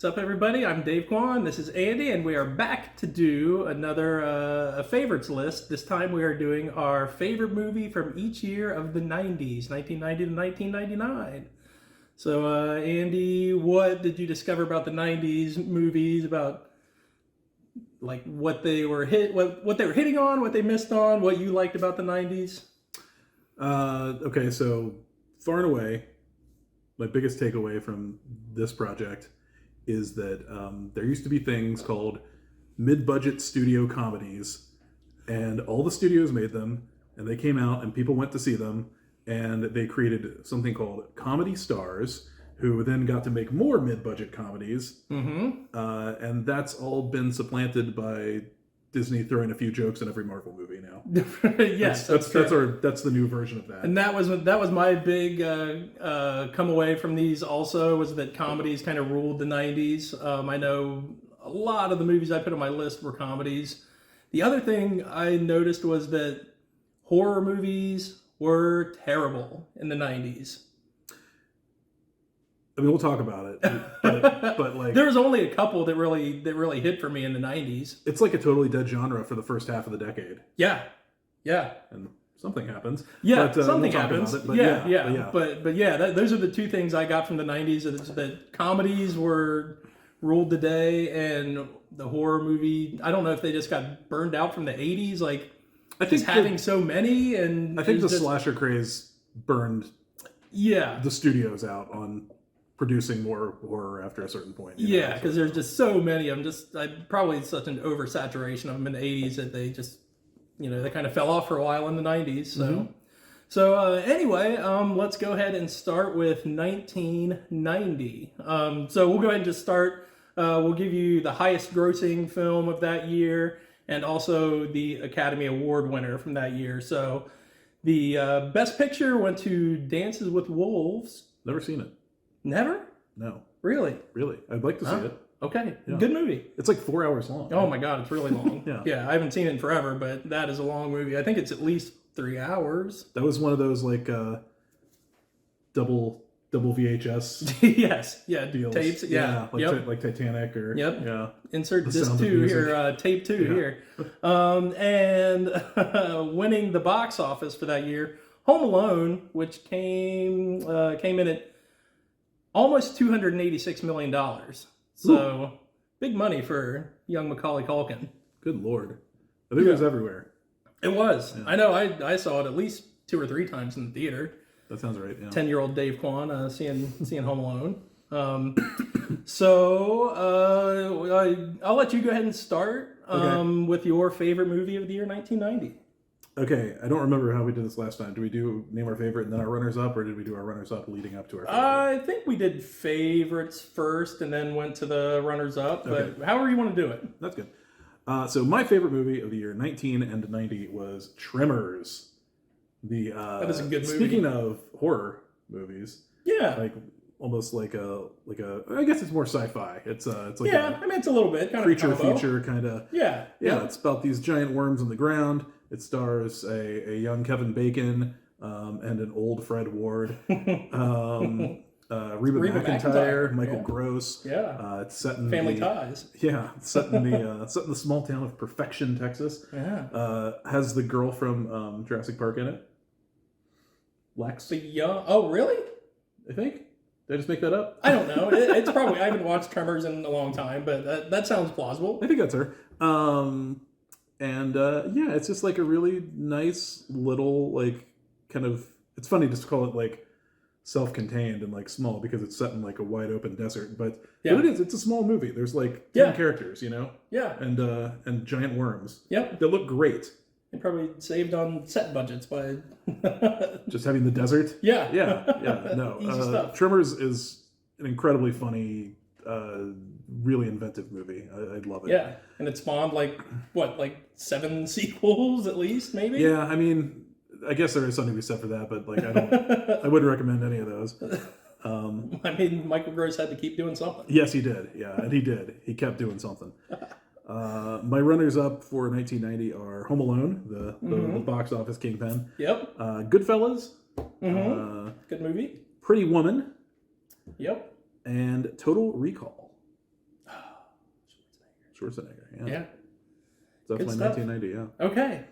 What's up, everybody? I'm Davekwon. This is Andy, and we are back to do another a favorites list. This time we are doing our favorite movie from each year of the 90s, 1990 to 1999. So, Andy, what did you discover about the 90s movies, about like what they were what they were hitting on, what they missed on, what you liked about the 90s? Okay, so far and away, my biggest takeaway from this project is that there used to be things called mid-budget studio comedies, and all the studios made them, and they came out and people went to see them, and they created something called comedy stars, who then got to make more mid-budget comedies, and that's all been supplanted by Disney throwing a few jokes in every Marvel movie now. Yes, that's the new version of that. And that was my big come away from these. Also, was that comedies kind of ruled the 90s. I know a lot of the movies I put on my list were comedies. The other thing I noticed was that horror movies were terrible in the 90s. I mean, we'll talk about it, but like there was only a couple that really hit for me in the 90s. It's like a totally dead genre for the first half of the decade. Yeah, and something happens. Yeah, but, something happens. But yeah. But those are the two things I got from the 90s. That comedies were ruled the day, and the horror movie. I don't know if they just got burned out from the 80s, like I think having so many. And I think the slasher craze burned. Yeah, the studios out on producing more horror after a certain point. Yeah, because there's just so many of them. Probably such an oversaturation of them in the 80s that they just, they kind of fell off for a while in the 90s. So, anyway, let's go ahead and start with 1990. So we'll go ahead and just start. We'll give you the highest grossing film of that year and also the Academy Award winner from that year. So the Best Picture went to Dances with Wolves. Never seen it. Never? No. Really? I'd like to see it. Okay. Yeah. Good movie. It's like 4 hours long. Oh my God, it's really long. Yeah, I haven't seen it in forever, but that is a long movie. I think it's at least 3 hours. That was one of those like double VHS yes. Yeah. deals. Tapes. Yeah. Like Titanic or Yeah. Insert The disc Sound of 2 Music. here, tape 2 here. And winning the box office for that year, Home Alone, which came in at almost $286 million. So, big money for young Macaulay Culkin. Good Lord. I think it was everywhere. It was. Yeah. I know. I saw it at least 2 or 3 times in the theater. That sounds right, yeah. 10-year-old Davekwon seeing Home Alone. I'll let you go ahead and start with your favorite movie of the year 1990. Okay, I don't remember how we did this last time. Did we name our favorite and then our runners-up, or did we do our runners-up leading up to our favorite? I think we did favorites first and then went to the runners-up, but however you want to do it. That's good. So my favorite movie of the year 1990 was Tremors. That is a good movie. Speaking of horror movies, like almost like a I guess it's more sci-fi. It's like it's a little bit kind creature of combo. feature kind of. Yeah. It's about these giant worms in the ground. It stars a young Kevin Bacon and an old Fred Ward, Reba McEntire, Michael Gross. Yeah, it's set in Family Ties. Yeah, it's set in the small town of Perfection, Texas. Yeah, has the girl from Jurassic Park in it. Lex. Oh, really? I think. Did I just make that up? I don't know. It's probably I haven't watched Tremors in a long time, but that sounds plausible. I think that's her. And it's just like a really nice little, like, kind of, it's funny just to call it like self-contained and like small because it's set in like a wide open desert, but it's a small movie. There's like 10 characters, and giant worms. Yep. They look great. They probably saved on set budgets by just having the desert. Yeah. No, easy stuff. Tremors is an incredibly funny, really inventive movie. I'd love it. Yeah, and it spawned like 7 sequels at least, maybe. Yeah, I mean, I guess there is something to be said for that, but like I wouldn't recommend any of those. I mean, Michael Gross had to keep doing something. Yes, he did. Yeah, and he did. He kept doing something. My runners-up for 1990 are Home Alone, the box office kingpin. Yep. Goodfellas. Good movie. Pretty Woman. Yep. And Total Recall. Schwarzenegger. Yeah. Yeah. So that's Good my stuff. 1990. Yeah. Okay.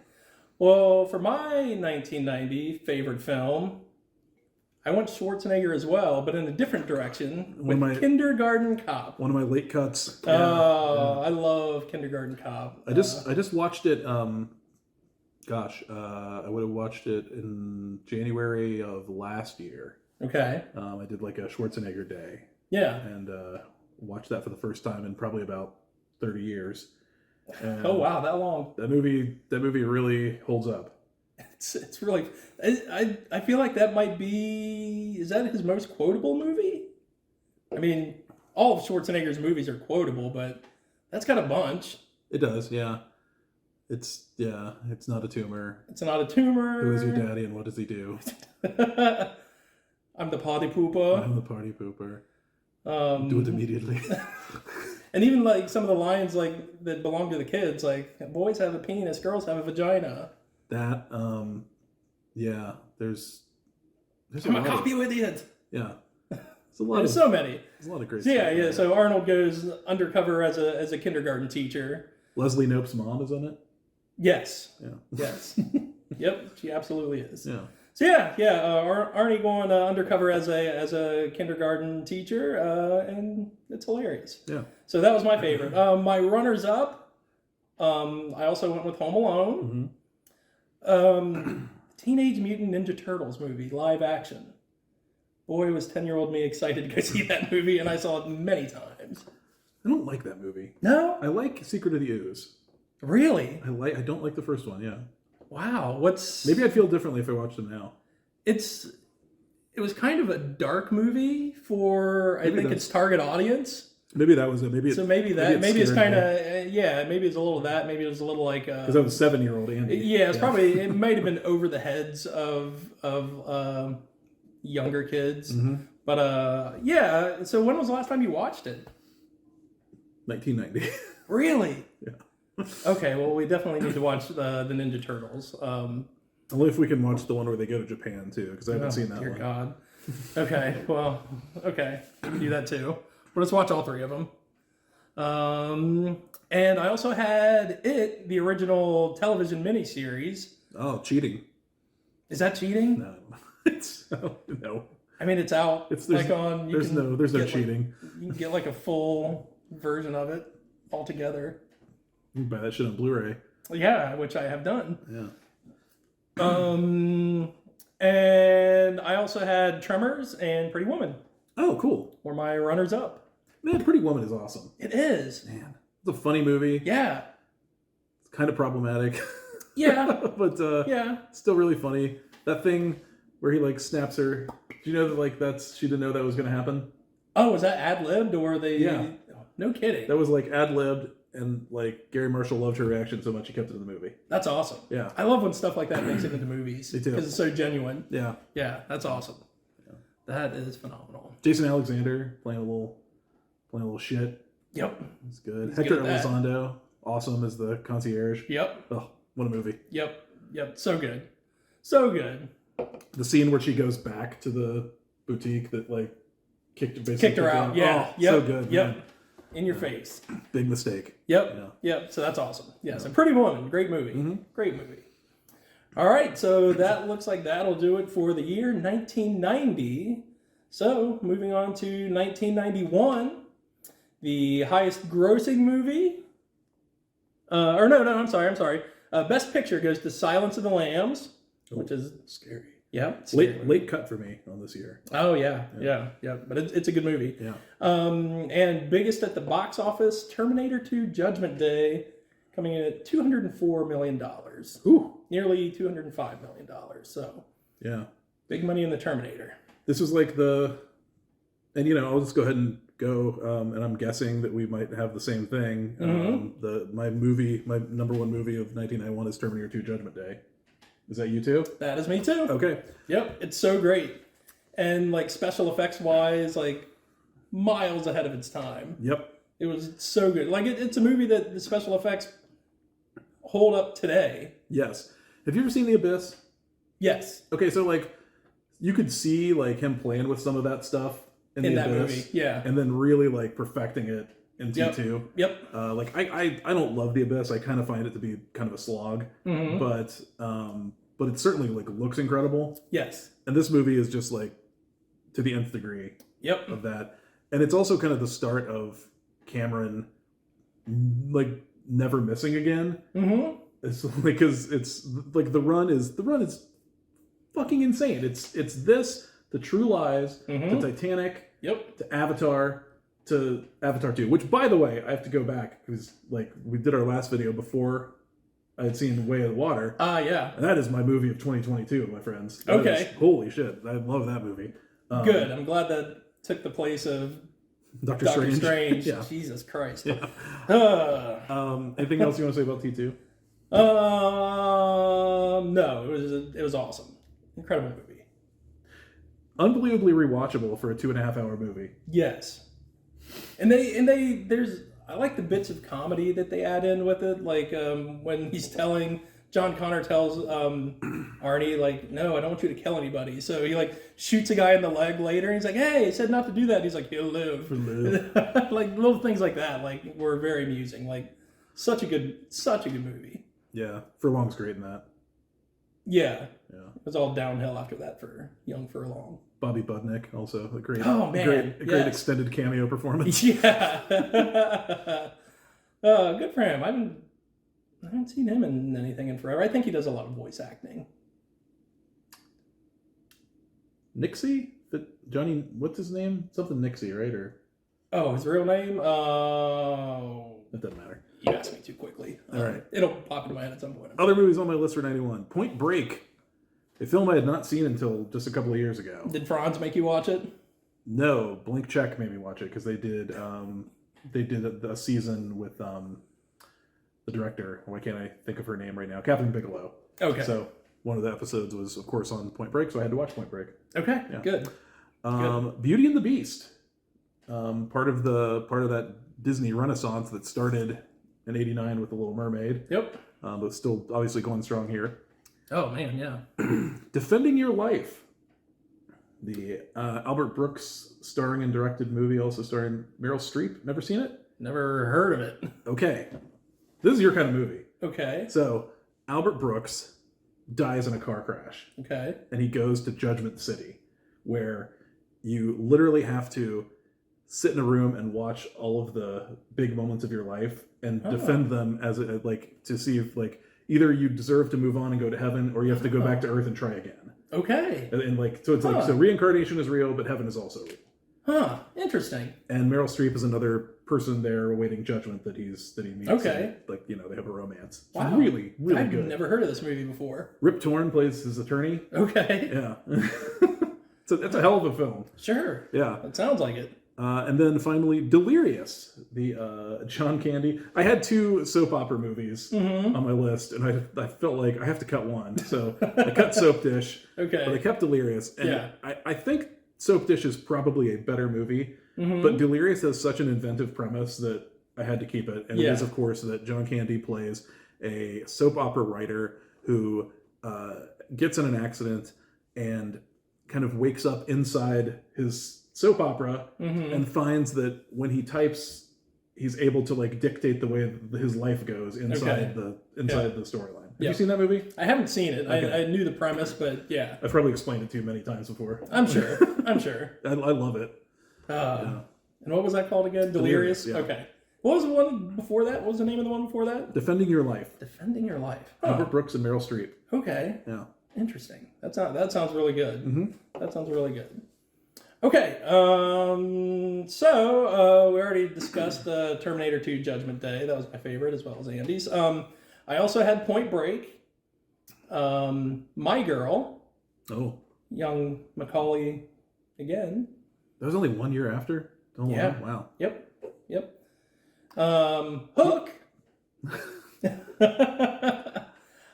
Well, for my 1990 favorite film, I went Schwarzenegger as well, but in a different direction with Kindergarten Cop. One of my late cuts. I love Kindergarten Cop. I just watched it. I would have watched it in January of last year. Okay. I did like a Schwarzenegger day. Yeah. And watched that for the first time in probably about 30 years. And oh wow, that long. That movie really holds up. It's really. I feel like that might be. Is that his most quotable movie? I mean, all of Schwarzenegger's movies are quotable, but that's got a bunch. It does, yeah. It's not a tumor. It's not a tumor. Who is your daddy and what does he do? I'm the party pooper. I'm the party pooper. Do it immediately. And even like some of the lines like that belong to the kids, like boys have a penis, girls have a vagina. That, yeah. There's I'm a cop, you idiot. Yeah. There's so many. There's a lot of great stuff. Yeah. Yeah. So Arnold goes undercover as a kindergarten teacher. Leslie Knope's mom is in it. Yes. Yeah. Yes. Yep. She absolutely is. Yeah. So Arnie going undercover as a kindergarten teacher, and it's hilarious. Yeah. So that was my favorite. My runners up, I also went with Home Alone. Mm-hmm. Teenage Mutant Ninja Turtles movie, live action. Boy, was 10-year-old me excited to go see that movie, and I saw it many times. I don't like that movie. No? I like Secret of the Ooze. Really? I don't like the first one, yeah. Wow, maybe I'd feel differently if I watched them now. It was kind of a dark movie for I think its target audience. Maybe that was it. Maybe it's kind of maybe it's a little of that. Maybe it was a little like because I was 7-year-old Andy. Yeah, probably it might have been over the heads of younger kids. Mm-hmm. But so when was the last time you watched it? 1990. Really? Yeah. Okay, well, we definitely need to watch the Ninja Turtles. Only if we can watch the one where they go to Japan, too, because I haven't seen that dear one. God. Okay, well, okay. We can do that, too. But let's watch all three of them. And I also had the original television miniseries. Oh, cheating. Is that cheating? No. No. I mean, it's out. There's no cheating. You can get like a full version of it altogether. You can buy that shit on Blu-ray. Yeah, which I have done. Yeah. And I also had Tremors and Pretty Woman. Oh, cool. Were my runners up. Man, Pretty Woman is awesome. It is. Man, it's a funny movie. Yeah. It's kind of problematic. Yeah. But still really funny. That thing where he like snaps her. Do you know that like she didn't know that was going to happen? Oh, was that ad-libbed or they? Yeah. No kidding. That was like ad-libbed. And like Gary Marshall loved her reaction so much he kept it in the movie. That's awesome. Yeah, I love when stuff like that makes it into movies. Me too. Because it's so genuine. Yeah, that's awesome. Yeah. That is phenomenal. Jason Alexander playing a little shit. Yep, it's good. He's Hector Elizondo, awesome as the concierge. Yep. Oh, what a movie. Yep. So good. The scene where she goes back to the boutique that like kicked her out. Yeah. So good. Yep. Man. In your face. Big mistake. Yep. So that's awesome. Yeah. So Pretty Woman, great movie. Mm-hmm. Great movie. All right. So that looks like that'll do it for the year 1990. So moving on to 1991, the highest grossing movie. I'm sorry. Best Picture goes to Silence of the Lambs, which is scary. Yeah, late cut for me on this year. Oh yeah. But it's a good movie. Yeah. And biggest at the box office, Terminator 2: Judgment Day, coming in at $204 million. Ooh, nearly $205 million. So yeah, big money in the Terminator. This was like I'll just go ahead and go, and I'm guessing that we might have the same thing. Mm-hmm. My number one movie of 1991 is Terminator 2: Judgment Day. Is that you too? That is me too. Okay. Yep, it's so great. And like special effects wise, like miles ahead of its time. Yep. It was so good. Like it's a movie that the special effects hold up today. Yes. Have you ever seen The Abyss? Yes. Okay, so like you could see like him playing with some of that stuff in The that Abyss, movie. Yeah. And then really like perfecting it in T2. Yep. Like I don't love The Abyss. I kind of find it to be kind of a slog, but it certainly like looks incredible. Yes. And this movie is just like to the nth degree of that. And it's also kind of the start of Cameron like never missing again. It's like, because it's like the run is fucking insane. It's this, The True Lies, to Titanic, to Avatar 2, which, by the way, I have to go back because like we did our last video before I had seen Way of the Water. Yeah. And that is my movie of 2022, my friends. Holy shit. I love that movie. Good. I'm glad that took the place of Doctor Strange. Yeah. Jesus Christ. Yeah. Anything else you want to say about T2? No, it was awesome. Incredible movie. Unbelievably rewatchable for a 2.5-hour movie. Yes. And I like the bits of comedy that they add in with it, like when John Connor tells Arnie, like, no, I don't want you to kill anybody. So he like shoots a guy in the leg later, and he's like, hey, he said not to do that. And he's like, he'll live. Like little things like that, like were very amusing. Like such a good movie. Yeah, Furlong's great in that. Yeah. It was all downhill after that for young Furlong. Bobby Budnick, also a great, great extended cameo performance. Yeah. Good for him. I haven't seen him in anything in forever. I think he does a lot of voice acting. Nixie? Johnny, what's his name? Something Nixie, right? Or his real name? It doesn't matter. You asked me too quickly. All right. It'll pop into my head at some point. Other movies on my list for 91. Point Break. A film I had not seen until just a couple of years ago. Did Franz make you watch it? No, Blank Check made me watch it because they did a season with the director. Why can't I think of her name right now? Catherine Bigelow. Okay. So one of the episodes was, of course, on Point Break, so I had to watch Point Break. Okay. Yeah. Good. Beauty and the Beast. Part of that Disney Renaissance that started in '89 with The Little Mermaid. Yep. But still obviously going strong here. Oh man, yeah. Defending Your Life. The Albert Brooks starring and directed movie, also starring Meryl Streep. Never seen it? Never heard of it. Okay. This is your kind of movie. Okay. So, Albert Brooks dies in a car crash. Okay. And he goes to Judgment City, where you literally have to sit in a room and watch all of the big moments of your life and defend them as to see if either you deserve to move on and go to heaven, or you have to go back to Earth and try again. Okay. And so it's so reincarnation is real, but heaven is also real. Huh. Interesting. And Meryl Streep is another person there awaiting judgment that he meets. Okay. And, they have a romance. It's really, really good. I've never heard of this movie before. Rip Torn plays his attorney. Okay. Yeah. It's a hell of a film. Sure. Yeah. It sounds like it. And then finally, Delirious, the John Candy. I had 2 soap opera movies on my list, and I felt like I have to cut one. So I cut Soap Dish, but I kept Delirious. And I think Soap Dish is probably a better movie, but Delirious has such an inventive premise that I had to keep it. And it is, of course, that John Candy plays a soap opera writer who gets in an accident and kind of wakes up inside his soap opera and finds that when he types, he's able to dictate the way his life goes inside the storyline. Have you seen that movie? I haven't seen it. Okay. I knew the premise, but yeah. I've probably explained it to you many times before. I'm sure. I love it. And what was that called again? Delirious? Yeah. Okay. What was the one before that? What was the name of the one before that? Defending Your Life. Defending Your Life. Albert Brooks and Meryl Streep. Okay. Yeah. Interesting. That sounds really good. That sounds really good. Okay, so we already discussed Terminator 2 Judgment Day. That was my favorite, as well as Andy's. I also had Point Break, My Girl, young Macaulay again. That was only 1 year after? Oh, yeah. Wow. Yep. Hook.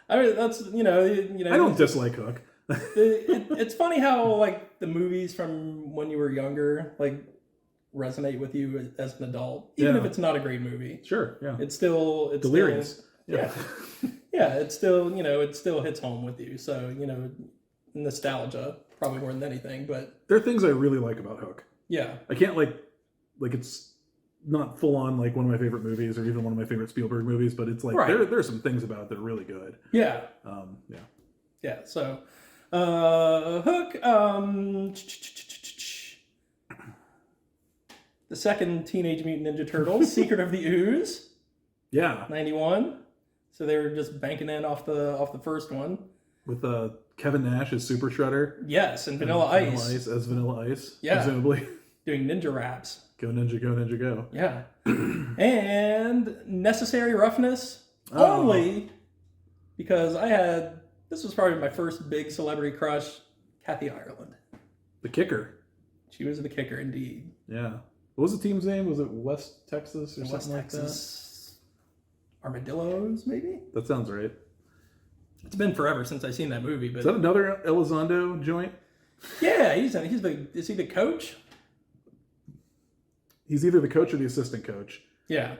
I mean, that's, you know. I don't dislike Hook. It's funny how the movies from when you were younger resonate with you as an adult, even if it's not a great movie. Sure, yeah. It's Delirious. Yeah. It still hits home with you. So nostalgia probably more than anything. But there are things I really like about Hook. Yeah, I can't it's not full on like one of my favorite movies or even one of my favorite Spielberg movies, but it's like Right. there are some things about it that are really good. Yeah. Yeah. Yeah. So, Hook. The second Teenage Mutant Ninja Turtles, Secret of the Ooze, Yeah. 91. So they were just banking in off the first one. With Kevin Nash as Super Shredder. Yes, and Vanilla Ice. As Vanilla Ice. Yeah. Presumably. Doing ninja raps. Go Ninja, go Ninja, go. Yeah. And Necessary Roughness, only because this was probably my first big celebrity crush, Kathy Ireland. The kicker. She was the kicker, indeed. Yeah. What was the team's name? Was it West Texas or West something like that? Texas Armadillos, maybe? That sounds right. It's been forever since I've seen that movie, but Is that another Elizondo joint? yeah, is he the coach? He's either the coach or the assistant coach. Yeah.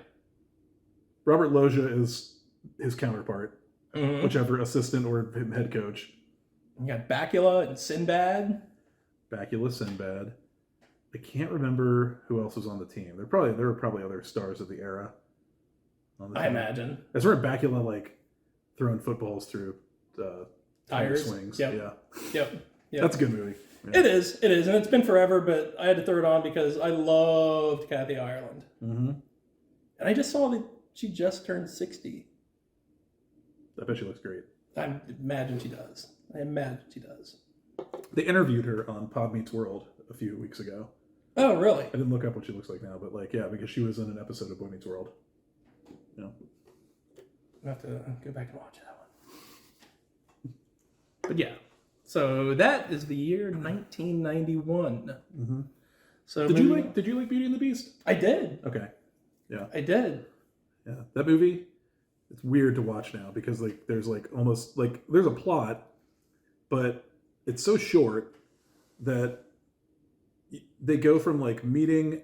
Robert Loggia is his counterpart, Mm-hmm. whichever assistant or head coach. You got Bakula and Sinbad. Bakula, Sinbad. I can't remember who else was on the team. There were probably other stars of the era. On the I team. imagine. I remember Bakula like throwing footballs through Tires. swings. Yep. Yeah, Yep. that's a good movie. Yeah. It is, and it's been forever, but I had to throw it on because I loved Kathy Ireland. Mm-hmm. And I just saw that she just turned 60. I bet she looks great. I imagine she does. They interviewed her on Pod Meets World a few weeks ago. Oh, really? I didn't look up what she looks like now, but like, yeah, because she was in an episode of Boy Meets World. Yeah. I'll have to go back and watch that one. But yeah, so that is the year 1991. Mm-hmm. So Did you like Beauty and the Beast? I did. Okay. Yeah. I did. Yeah. That movie, it's weird to watch now because like there's like almost like there's a plot, but it's so short that they go from like meeting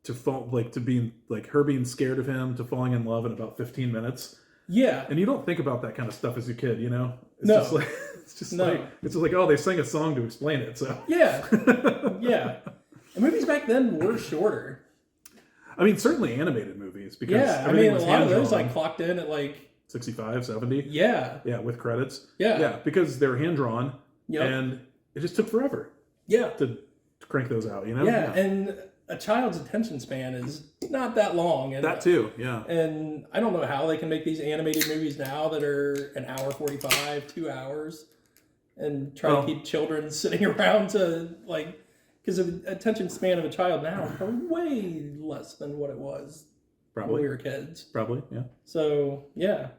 to fall like to being like her being scared of him to falling in love in about 15 minutes. Yeah. And you don't think about that kind of stuff as a kid, you know? It's No. just like it's just like, oh, they sang a song to explain it, so Yeah. Yeah. And movies back then were shorter. I mean, certainly animated movies because Yeah. I everything mean, a was lot of those hand-drawn. like clocked in at like 65, 70. yeah. Yeah, with credits. Yeah. Yeah, because they were hand drawn Yep. and it just took forever Yeah. to crank those out, you know? Yeah. And a child's attention span is not that long. And That too, yeah. And I don't know how they can make these animated movies now that are an hour 45, 2 hours, and try to keep children sitting around to like, because the attention span of a child now is probably way less than what it was when Probably. we were kids. Probably, yeah. So yeah.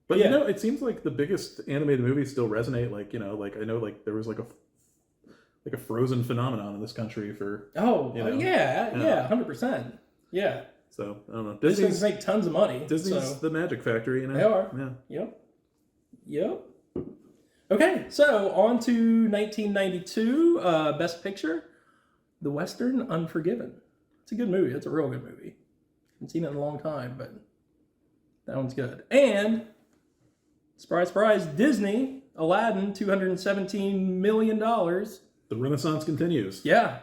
But Yeah. you know, it seems like the biggest animated movies still resonate. Like, you know, like I know like there was like a Frozen phenomenon in this country for Oh You know? Yeah, Yeah. 100%. Yeah. so I don't know. These things Disney's make tons of money. Disney's so. the magic factory, you know? They are. Yeah. Yep. Okay, so on to 1992, Best Picture, the Western Unforgiven. It's a good movie. It's a real good movie. Haven't seen it in a long time, but that one's good. And, surprise, surprise, Disney, Aladdin, $217 million. The Renaissance continues. Yeah.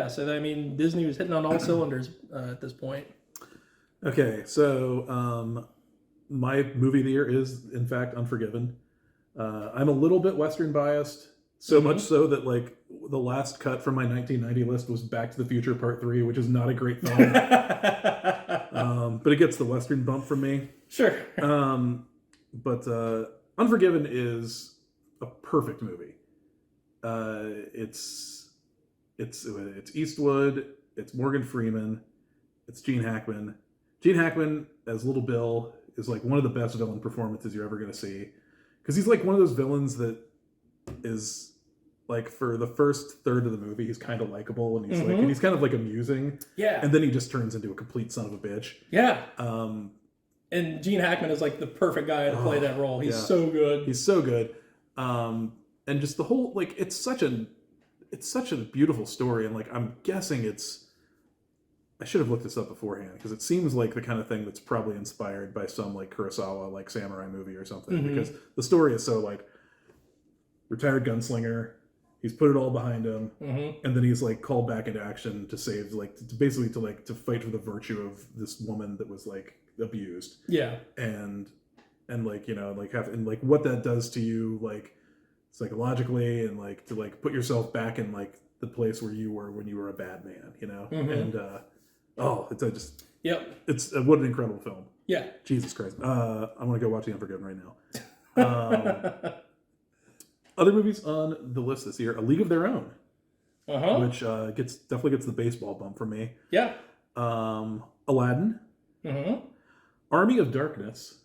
So, I mean, Disney was hitting on all cylinders at this point. Okay, so my movie of the year is, in fact, Unforgiven. I'm a little bit Western biased, so much so that like the last cut from my 1990 list was Back to the Future Part 3, which is not a great film. But it gets the Western bump from me. Sure. But Unforgiven is a perfect movie. It's Eastwood, it's Morgan Freeman, it's Gene Hackman. Gene Hackman as Little Bill is like one of the best villain performances you're ever going to see. Because he's like one of those villains that is like for the first third of the movie, he's kind of likable and he's like, and he's kind of like amusing. Yeah. And then he just turns into a complete son of a bitch. Yeah. And Gene Hackman is like the perfect guy to play that role. He's so good. He's so good. And just the whole, like, it's such a beautiful story. And like, I'm guessing I should have looked this up beforehand because it seems like the kind of thing that's probably inspired by some like Kurosawa, like samurai movie or something, because the story is so like retired gunslinger, He's put it all behind him, Mm-hmm. and then he's like called back into action to save, like, to basically to fight for the virtue of this woman that was like abused. Yeah. And like, you know, like and like what that does to you, like psychologically, and like to like put yourself back in like the place where you were when you were a bad man, you know. Mm-hmm. And it's just it's what an incredible film. Yeah. Jesus Christ. I want to go watch The Unforgiven right now. Other movies on the list this year: A League of Their Own, which definitely gets the baseball bump for me. Yeah. Aladdin, Army of Darkness.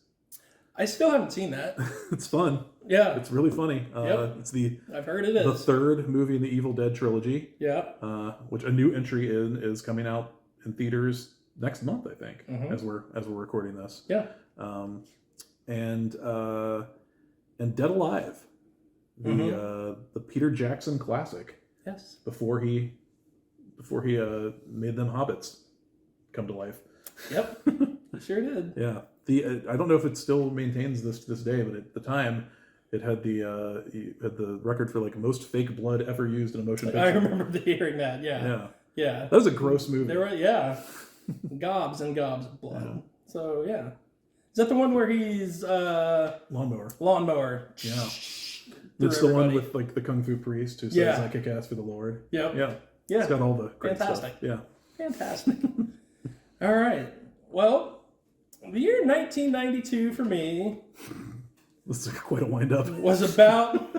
I still haven't seen that. It's fun. Yeah. It's really funny. It's I've heard it is the third movie in the Evil Dead trilogy. Yeah. Which a new entry is coming out in theaters next month, I think, as we're recording this. Yeah. And Dead Alive, the Peter Jackson classic. Yes. Before he made them hobbits come to life. Yep. Sure did. Yeah. I don't know if it still maintains this to this day, but at the time, it had the record for like most fake blood ever used in a motion picture. I remember hearing that. Yeah. Yeah. That was a gross movie. They were, gobs and gobs of blood. Yeah. So yeah, is that the one where he's lawnmower? Yeah. It's the one with like the kung fu priest who says I kick ass for the Lord. Yep. Yeah. It's got all the great fantastic stuff. Yeah. Fantastic. All right. Well, the year 1992 for me. This is quite a wind up. Was about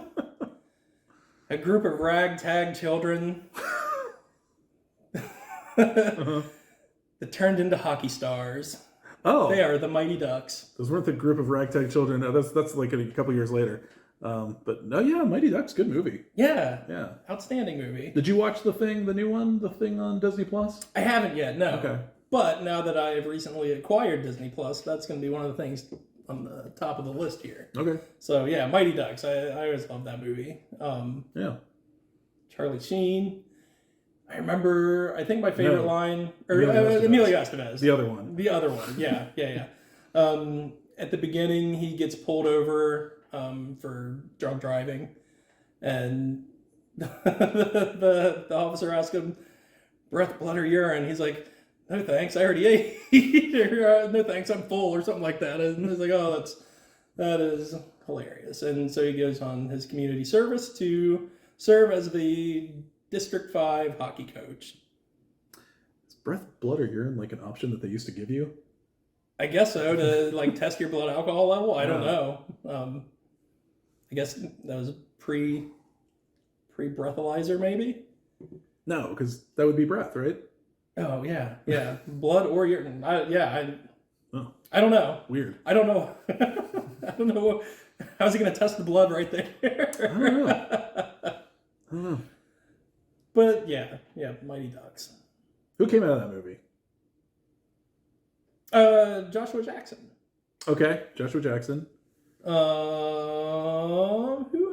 a group of ragtag children that turned into hockey stars. Oh, they are the Mighty Ducks. Those weren't the group of ragtag children. No, that's like a couple years later. But no, Mighty Ducks, good movie. Yeah, outstanding movie. Did you watch the new one, the thing on Disney Plus? I haven't yet. No. Okay. But now that I've recently acquired Disney Plus, that's going to be one of the things on the top of the list here. Okay. So yeah, Mighty Ducks. I always loved that movie. Charlie Sheen. I remember. I think my favorite line, or Emilio Estevez. The other one. Yeah. At the beginning, he gets pulled over for drunk driving, and the officer asks him, "Breath, blood, or urine?" He's like, "No thanks, I already ate." Or, "No thanks, I'm full," or something like that. And it's like, oh, that is hilarious. And so he goes on his community service to serve as the District 5 hockey coach. Is breath, blood, or urine like an option that they used to give you? I guess so, to like test your blood alcohol level. I don't know. I guess that was pre-breathalyzer, maybe? No, because that would be breath, right? Oh, yeah. Blood or urine. I don't know. Weird. I don't know. I don't know. How's he going to test the blood right there? I don't know. But yeah, Mighty Ducks. Who came out of that movie? Joshua Jackson. Okay, Joshua Jackson. Who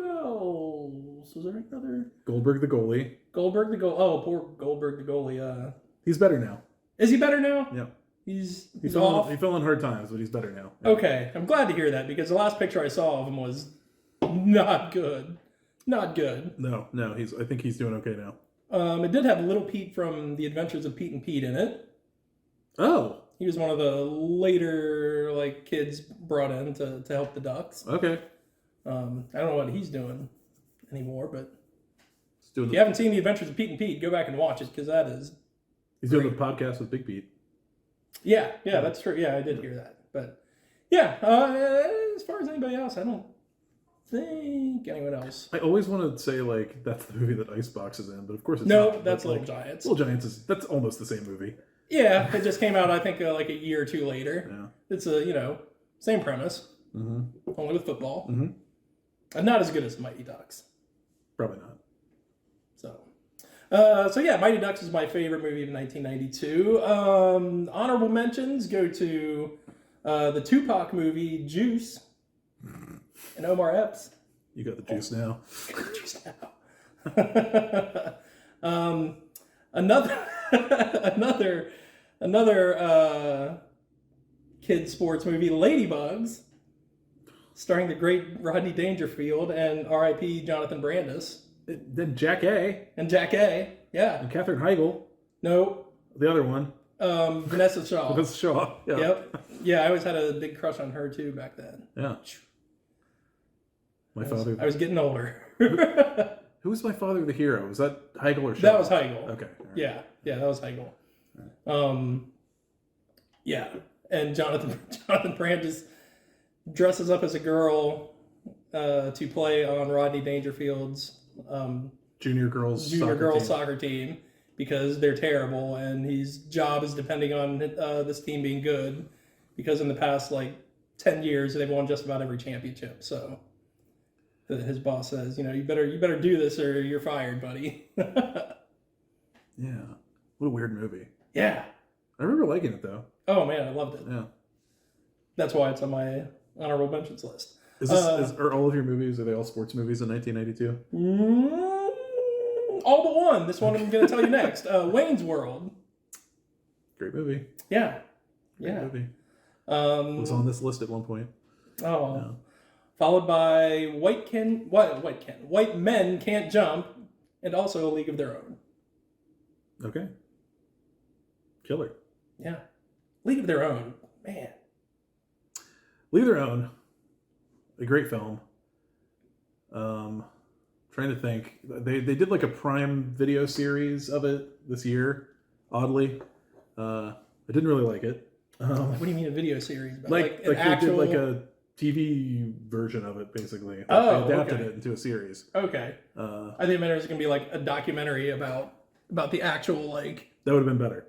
else? Was there another? Goldberg the goalie. Oh, poor Goldberg the goalie. He's better now. Is he better now? Yeah. He fell on hard times, but he's better now. Yeah. Okay, I'm glad to hear that because the last picture I saw of him was not good. Not good. No. I think he's doing okay now. It did have Little Pete from The Adventures of Pete and Pete in it. Oh. He was one of the later kids brought in to help the Ducks. Okay. I don't know what he's doing anymore, but if you haven't seen The Adventures of Pete and Pete, go back and watch it because that is. He's doing the podcast with Big Pete. Yeah, that's true. Yeah, I did hear that. But yeah, as far as anybody else, I don't think anyone else. I always want to say that's the movie that Icebox is in, but of course it's not. No, that's Little Giants. Little Giants that's almost the same movie. Yeah, it just came out I think a year or two later. Yeah. It's a same premise, only with football, and not as good as Mighty Ducks. Probably not. So yeah, Mighty Ducks is my favorite movie of 1992. Honorable mentions go to the Tupac movie Juice and Omar Epps. You got the juice now. Another kid sports movie, Ladybugs, starring the great Rodney Dangerfield and R.I.P. Jonathan Brandis. Then Jack A. And Jack A. Yeah. And Katherine Heigl. No. The other one. Vanessa Shaw. Vanessa Shaw. Yeah. Yep. Yeah, I always had a big crush on her too back then. Yeah. I was getting older. Who was my father the hero? Was that Heigl or Shaw? That was Heigl. Okay. Right. Yeah, that was Heigl. Right. Yeah, and Jonathan Brand just dresses up as a girl to play on Rodney Dangerfield's junior girls soccer team because they're terrible, and his job is depending on this team being good because in the past 10 years they've won just about every championship. So his boss says, you better do this or you're fired, buddy. Yeah, what a weird movie. Yeah, I remember liking it though. Oh man, I loved it. Yeah, that's why it's on my honorable mentions list. Are all of your movies, are they all sports movies in 1992? All but one. This one I'm going to tell you next. Wayne's World. Great movie. Yeah. Great movie. It was on this list at one point. Oh. Yeah. Followed by White Men Can't Jump, and also A League of Their Own. Okay. Killer. Yeah. League of Their Own. Man. League of Their Own. A great film. Trying to think. They did a Prime Video series of it this year. Oddly. I didn't really like it. What do you mean a video series? They did a TV version of it, basically. They adapted it into a series. Okay. I think it was going to be a documentary about the actual That would have been better.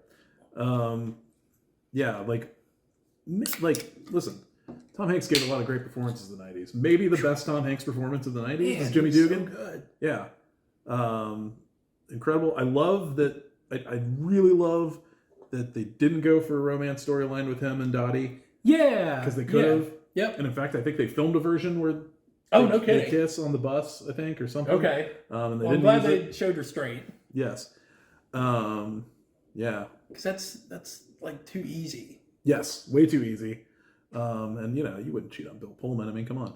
Yeah, listen. Tom Hanks gave a lot of great performances in the 90s. Maybe the best Tom Hanks performance of the 90s is Jimmy Dugan. So good. Yeah. Incredible. I love that. I really love that they didn't go for a romance storyline with him and Dottie. Yeah. Because they could have. Yep. And in fact, I think they filmed a version where they kiss on the bus, I think, or something. Okay. And they I'm glad they showed restraint. Yes. Yeah. Because that's too easy. Yes, way too easy. And you wouldn't cheat on Bill Pullman. I mean, come on.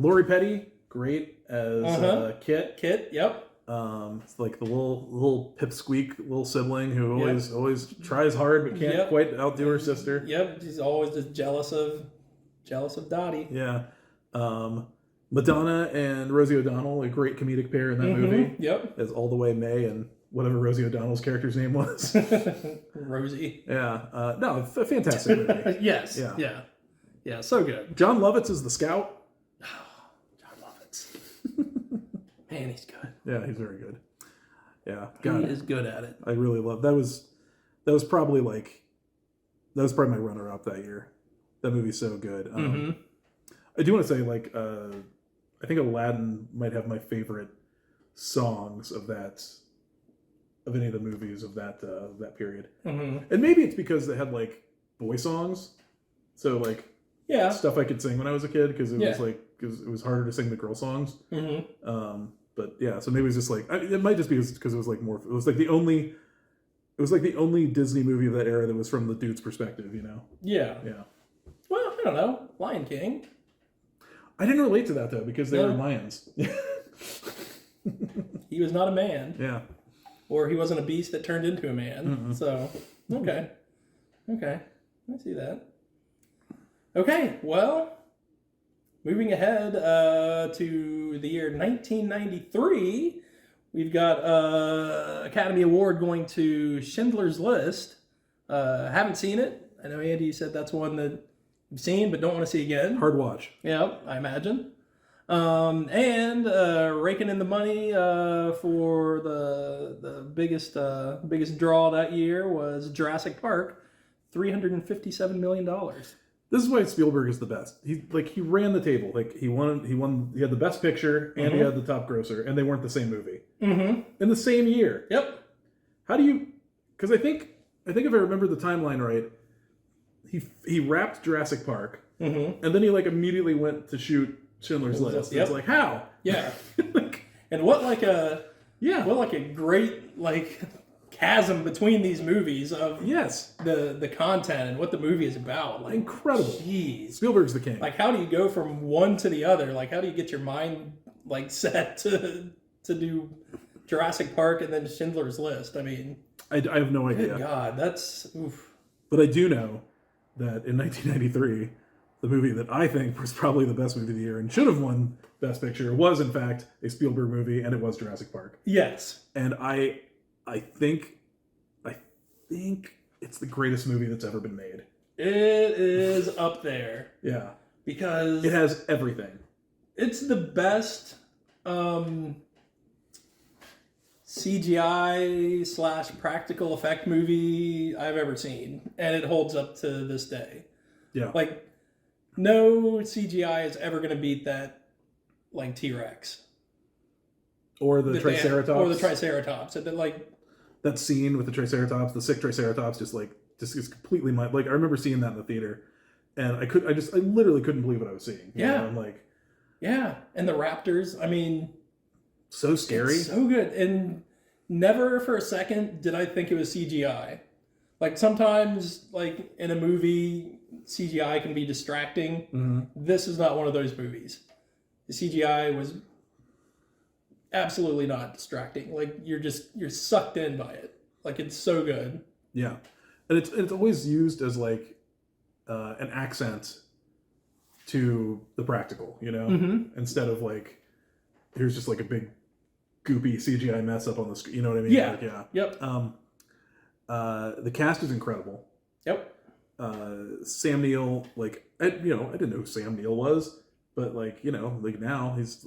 Lori Petty, great as Kit. Kit, yep. It's the little pipsqueak little sibling who always tries hard but can't quite outdo her sister. Yep, she's always just jealous of Dottie. Yeah. Madonna and Rosie O'Donnell, a great comedic pair in that movie. Yep. As All the Way May and whatever Rosie O'Donnell's character's name was. Rosie. Yeah. No, it's a fantastic movie. Yes. Yeah. Yeah, so good. John Lovitz is the scout. Oh, John Lovitz. Man, he's good. Yeah, he's very good. Yeah. He is good at it. I really love that was probably my runner-up that year. That movie's so good. I do want to say I think Aladdin might have my favorite songs of any of the movies of that period. And maybe it's because they had boy songs, so stuff I could sing when I was a kid because it was harder to sing the girl songs. But yeah, so maybe it's just it might just be because it was the only Disney movie of that era that was from the dude's perspective, Yeah. Yeah. Well, I don't know. Lion King. I didn't relate to that though because they were lions. He was not a man. Yeah. Or he wasn't a beast that turned into a man. So, okay. I see that. Okay, well, moving ahead to the year 1993, we've got Academy Award going to Schindler's List. Haven't seen it. I know, Andy, you said that's one that you've seen but don't want to see again. Hard watch. Yeah, I imagine. And raking in the money for the biggest draw that year was Jurassic Park, $357 million. This is why Spielberg is the best. He ran the table. He had the best picture and he had the top grosser, and they weren't the same movie. In the same year. Yep. How do you? Because I think if I remember the timeline right, he wrapped Jurassic Park, and then he immediately went to shoot Schindler's List. Yep. It's how? Yeah. And what a great chasm between these movies of the content and what the movie is about. Incredible. Jeez. Spielberg's the king. How do you go from one to the other? How do you get your mind like set to do Jurassic Park and then Schindler's List. I mean, I have no idea. good God, that's oof. But I do know that in 1993, the movie that I think was probably the best movie of the year and should have won Best Picture was, in fact, a Spielberg movie, and it was Jurassic Park. Yes. And I think it's the greatest movie that's ever been made. It is up there. Yeah. Because it has everything. It's the best CGI / practical effect movie I've ever seen. And it holds up to this day. Yeah. Like, no CGI is ever going to beat that, like, T-Rex. Or the Triceratops. Or the Triceratops. And then, like... That scene with the Triceratops, the sick Triceratops, just is completely I remember seeing that in the theater. And I literally couldn't believe what I was seeing. You know? I'm like... Yeah. And the raptors, I mean... So scary. It's so good. And never for a second did I think it was CGI. Like, sometimes, like, in a movie, CGI can be distracting. Mm-hmm. This is not one of those movies. The CGI was absolutely not distracting. Like, you're sucked in by it. Like, it's so good. Yeah. And it's always used as, like, an accent to the practical, you know? Mm-hmm. Instead of, like, here's just, like, a big goopy CGI mess up on the screen. You know what I mean? Yeah. Like, yeah. Yep. The cast is incredible. Yep. Sam Neill, like, I didn't know who Sam Neill was, but, like, you know, like, now he's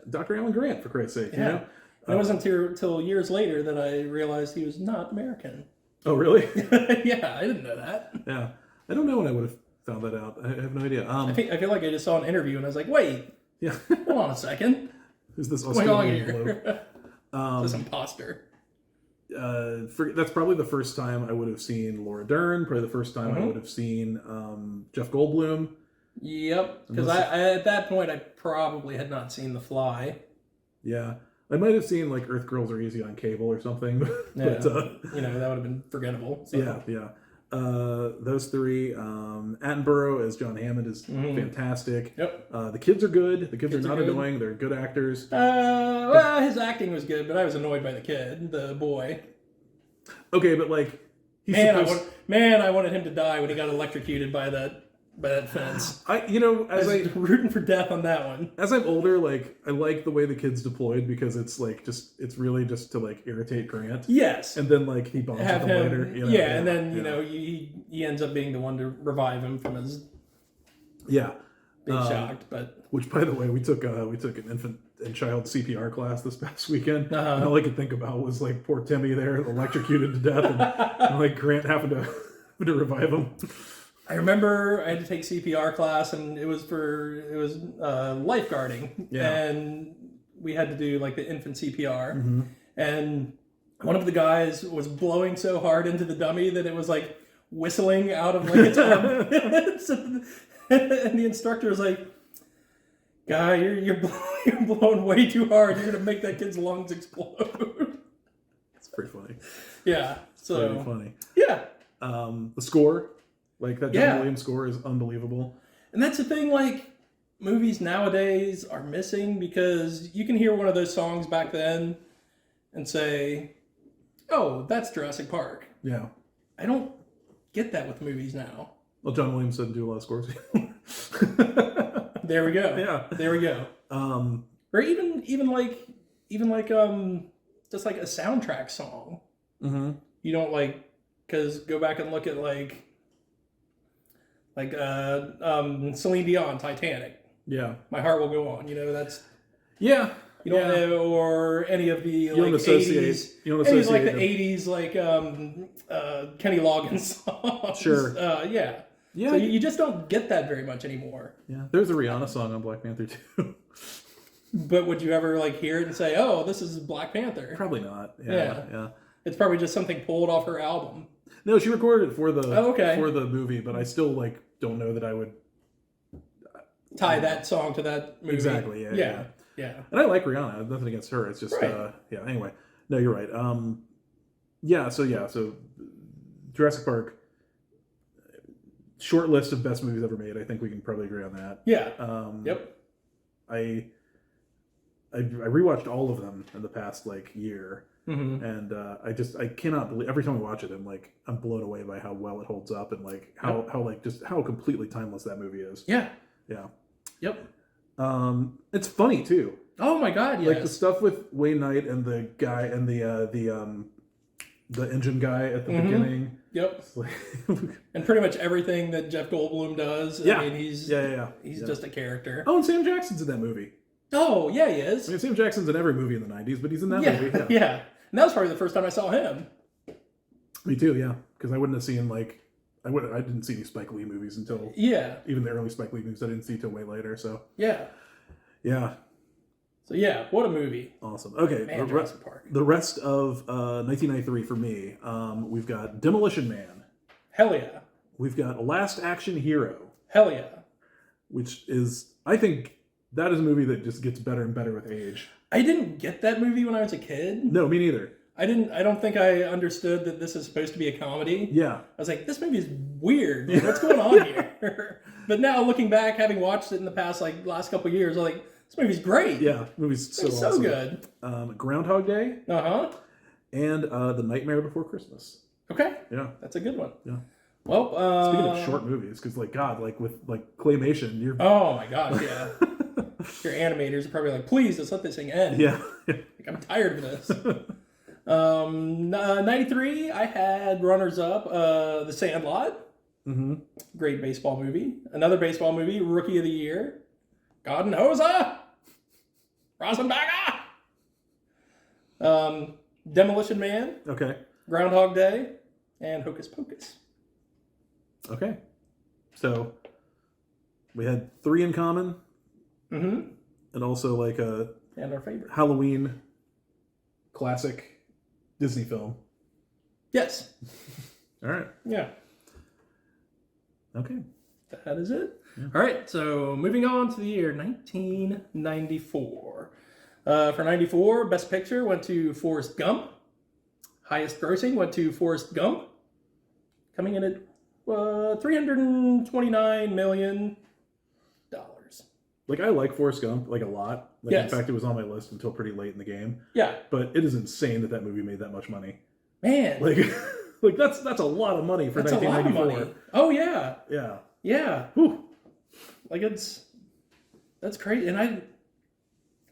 Dr. Alan Grant, for Christ's sake. Yeah. You know? It wasn't until years later that I realized he was not American. Oh, really? Yeah, I didn't know that. Yeah. I don't know when I would have found that out. I have no idea. I feel like I just saw an interview and I was like, wait, yeah. hold on a second. Who's this What's going on Australian here? bloke? This imposter. That's probably the first time I would have seen Laura Dern. Probably the first time I would have seen Jeff Goldblum. Yep, because I at that point I probably had not seen The Fly. Yeah, I might have seen like Earth Girls Are Easy on cable or something. But, Yeah, that would have been forgettable. So. Yeah. Those three. Attenborough as John Hammond is fantastic. Yep. The kids are good. The kids are not annoying. They're good actors. Well, his acting was good, but I was annoyed by the kid, the boy. Okay, but like, I wanted him to die when he got electrocuted by that fence. I was rooting for death on that one. As I'm older, like, I like the way the kid's deployed because it's like it's really just to like irritate Grant. Yes. And then like he bombs with him later. And then he ends up being the one to revive him from his being shocked. But which, by the way, we took an infant and child CPR class this past weekend. And all I could think about was like poor Timmy there, electrocuted to death, and like Grant having to revive him. I remember I had to take CPR class, and it was lifeguarding, and we had to do like the infant CPR, and one of the guys was blowing so hard into the dummy that it was like whistling out of like its armpits, and the instructor was like, "Guy, you're blowing way too hard. You're gonna make that kid's lungs explode." It's pretty funny. Yeah, so pretty funny. Yeah, the score. Like, that John Williams score is unbelievable. And that's the thing, like, movies nowadays are missing, because you can hear one of those songs back then and say, oh, that's Jurassic Park. Yeah. I don't get that with movies now. Well, John Williams doesn't do a lot of scores. There we go. Yeah. There we go. Or even like just like a soundtrack song. Mm-hmm. You don't like, because go back and look at like Celine Dion, Titanic. Yeah. My Heart Will Go On. That's... Yeah. You don't know, or any of the you don't associate 80s. You don't associate like the 80s, like Kenny Loggins songs. Sure. Yeah. Yeah. So you just don't get that very much anymore. Yeah. There's a Rihanna song on Black Panther too. But would you ever like hear it and say, "Oh, this is Black Panther"? Probably not. Yeah. It's probably just something pulled off her album. No, she recorded it for the for the movie, but I still like don't know that I would tie that song to that movie. Exactly. Yeah. And I like Rihanna. I have nothing against her. It's just Anyway, no, you're right. So Jurassic Park, short list of best movies ever made. I think we can probably agree on that. Yeah. Yep. I rewatched all of them in the past like year, Mm-hmm. and I cannot believe every time I watch it, I'm blown away by how well it holds up and like how like just how completely timeless that movie is. Yeah. Yeah. Yep. It's funny too. Oh my God! Yes. Like the stuff with Wayne Knight and the guy and the engine guy at the beginning. Yep. It's like And pretty much everything that Jeff Goldblum does. Yeah. I mean, he's just a character. Oh, and Sam Jackson's in that movie. Oh yeah, he is. I mean, Sam Jackson's in every movie in the 90s, but he's in that Yeah. movie. Yeah. Yeah. And that was probably the first time I saw him. Me too, yeah. Because I wouldn't have seen like I didn't see any Spike Lee movies until even the early Spike Lee movies I didn't see till way later. So yeah. So yeah, what a movie. Awesome. Okay, Man, Jurassic Park. The rest of 1993 for me, we've got Demolition Man. Hell yeah. We've got Last Action Hero. Hell yeah. Which is, I think, that is a movie that just gets better and better with age. I didn't get that movie when I was a kid. No, me neither. I don't think I understood that this is supposed to be a comedy. Yeah. I was like, this movie is weird. Like, what's going on here? But now looking back, having watched it in the past last couple of years, I'm like, this movie's great. Yeah, movie's so It's awesome. so good. Groundhog Day. Uh-huh. And The Nightmare Before Christmas. Okay. Yeah. That's a good one. Yeah. Well, speaking of short movies, because like God, like with like claymation, you're oh my gosh, yeah. Your animators are probably like, please, just let this thing end. yeah. Like, I'm tired of this. 93, I had runners up, The Sandlot. Mm-hmm. Great baseball movie. Another baseball movie, Rookie of the Year. God and Hosa. Rosenbacher. Demolition Man. Okay. Groundhog Day. And Hocus Pocus. Okay. So we had 3 in common. Mm-hmm. And also like a And our favorite. Halloween classic Disney film. Yes. All right. Yeah. Okay. That is it. Yeah. All right, so moving on to the year 1994. For 94, Best Picture went to Forrest Gump. Highest grossing went to Forrest Gump. Coming in at $329 million. Like I like Forrest Gump like a lot. Like Yes. in fact, it was on my list until pretty late in the game. Yeah. But it is insane that movie made that much money. Man. Like, like that's a lot of money for That's a lot of 1994. money. Oh, yeah. Yeah. Yeah. Whew. Like that's crazy. And I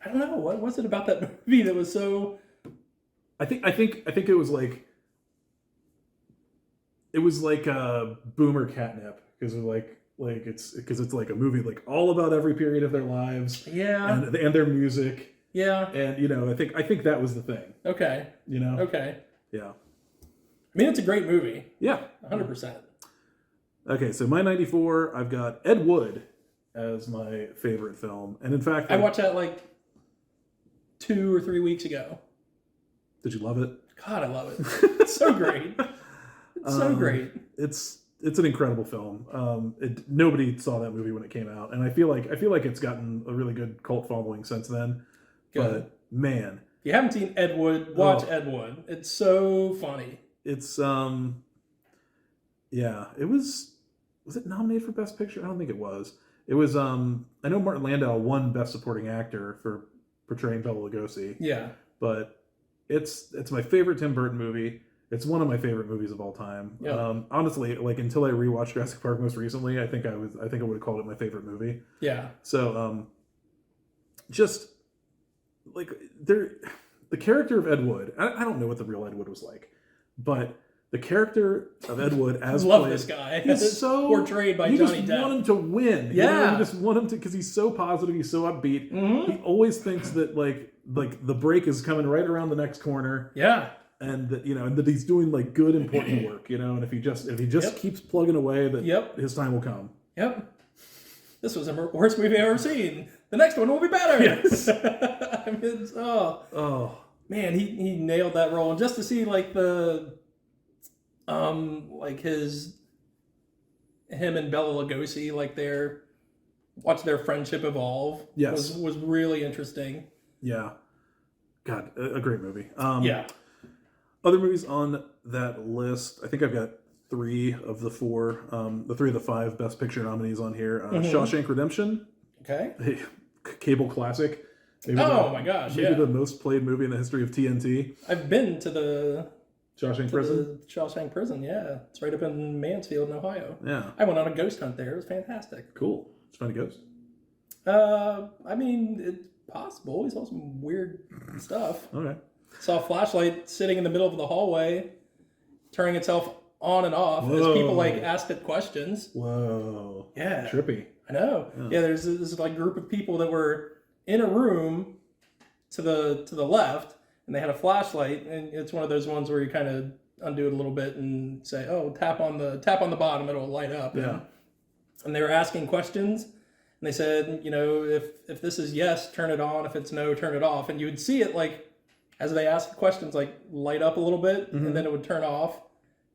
don't know, what was it about that movie that was so... I think it was like boomer catnip because of like it's like a movie like all about every period of their lives. Yeah. And their music. Yeah. And I think that was the thing. Okay. Okay. Yeah. I mean, it's a great movie. Yeah. 100%. Okay, so my 94, I've got Ed Wood as my favorite film. And in fact, I watched that like 2 or 3 weeks ago. Did you love it? God, I love it. It's so great. It's so great. It's an incredible film. Nobody saw that movie when it came out, and I feel like it's gotten a really good cult following since then. Good. But man, If you haven't seen Ed Wood, watch Ed Wood. It's so funny. it's yeah. It was it nominated for Best Picture? I don't think it was. It was I know Martin Landau won Best Supporting Actor for portraying Bela Lugosi. Yeah. But it's my favorite Tim Burton movie. It's one of my favorite movies of all time. Yeah. Honestly, like until I rewatched Jurassic Park most recently, I think I would have called it my favorite movie. Yeah. So just like the character of Ed Wood, I don't know what the real Ed Wood was like, but the character of Ed Wood as Love played, this guy. he's so portrayed by you Johnny just Depp. want him to win. Yeah. You just want him to because he's so positive, he's so upbeat. Mm-hmm. He always thinks that like the break is coming right around the next corner. Yeah. And that and that he's doing like good important work, and if he just Yep. keeps plugging away, that Yep. his time will come. Yep. This was the worst movie I've ever seen. The next one will be better. Yes. I mean, it's, man, he nailed that role, and just to see like the like him and Bela Lugosi, like watch their friendship evolve. Yes. was really interesting. Yeah, God, a great movie. Yeah. Other movies on that list, I think I've got 3 of the 4, the 3 of the 5 Best Picture nominees on here. Shawshank Redemption, Okay. a cable classic. Maybe Oh my gosh, maybe yeah. the most played movie in the history of TNT. I've been to the Shawshank Prison. Shawshank Prison, yeah. It's right up in Mansfield, in Ohio. Yeah, I went on a ghost hunt there. It was fantastic. cool. Did you find a ghost? I mean, it's possible. We saw some weird stuff. Okay. Saw a flashlight sitting in the middle of the hallway, turning itself on and off as Whoa. people like asked it questions. Whoa. Yeah, Trippy. I know. Yeah, there's this like group of people that were in a room to the left, and they had a flashlight, and it's one of those ones where you kind of undo it a little bit and say, "Oh, tap on the bottom, it'll light up." Yeah. And they were asking questions, and they said, you know, if this is yes, turn it on. If it's no, turn it off. And you would see it like as they asked the questions, like light up a little bit, and then it would turn off,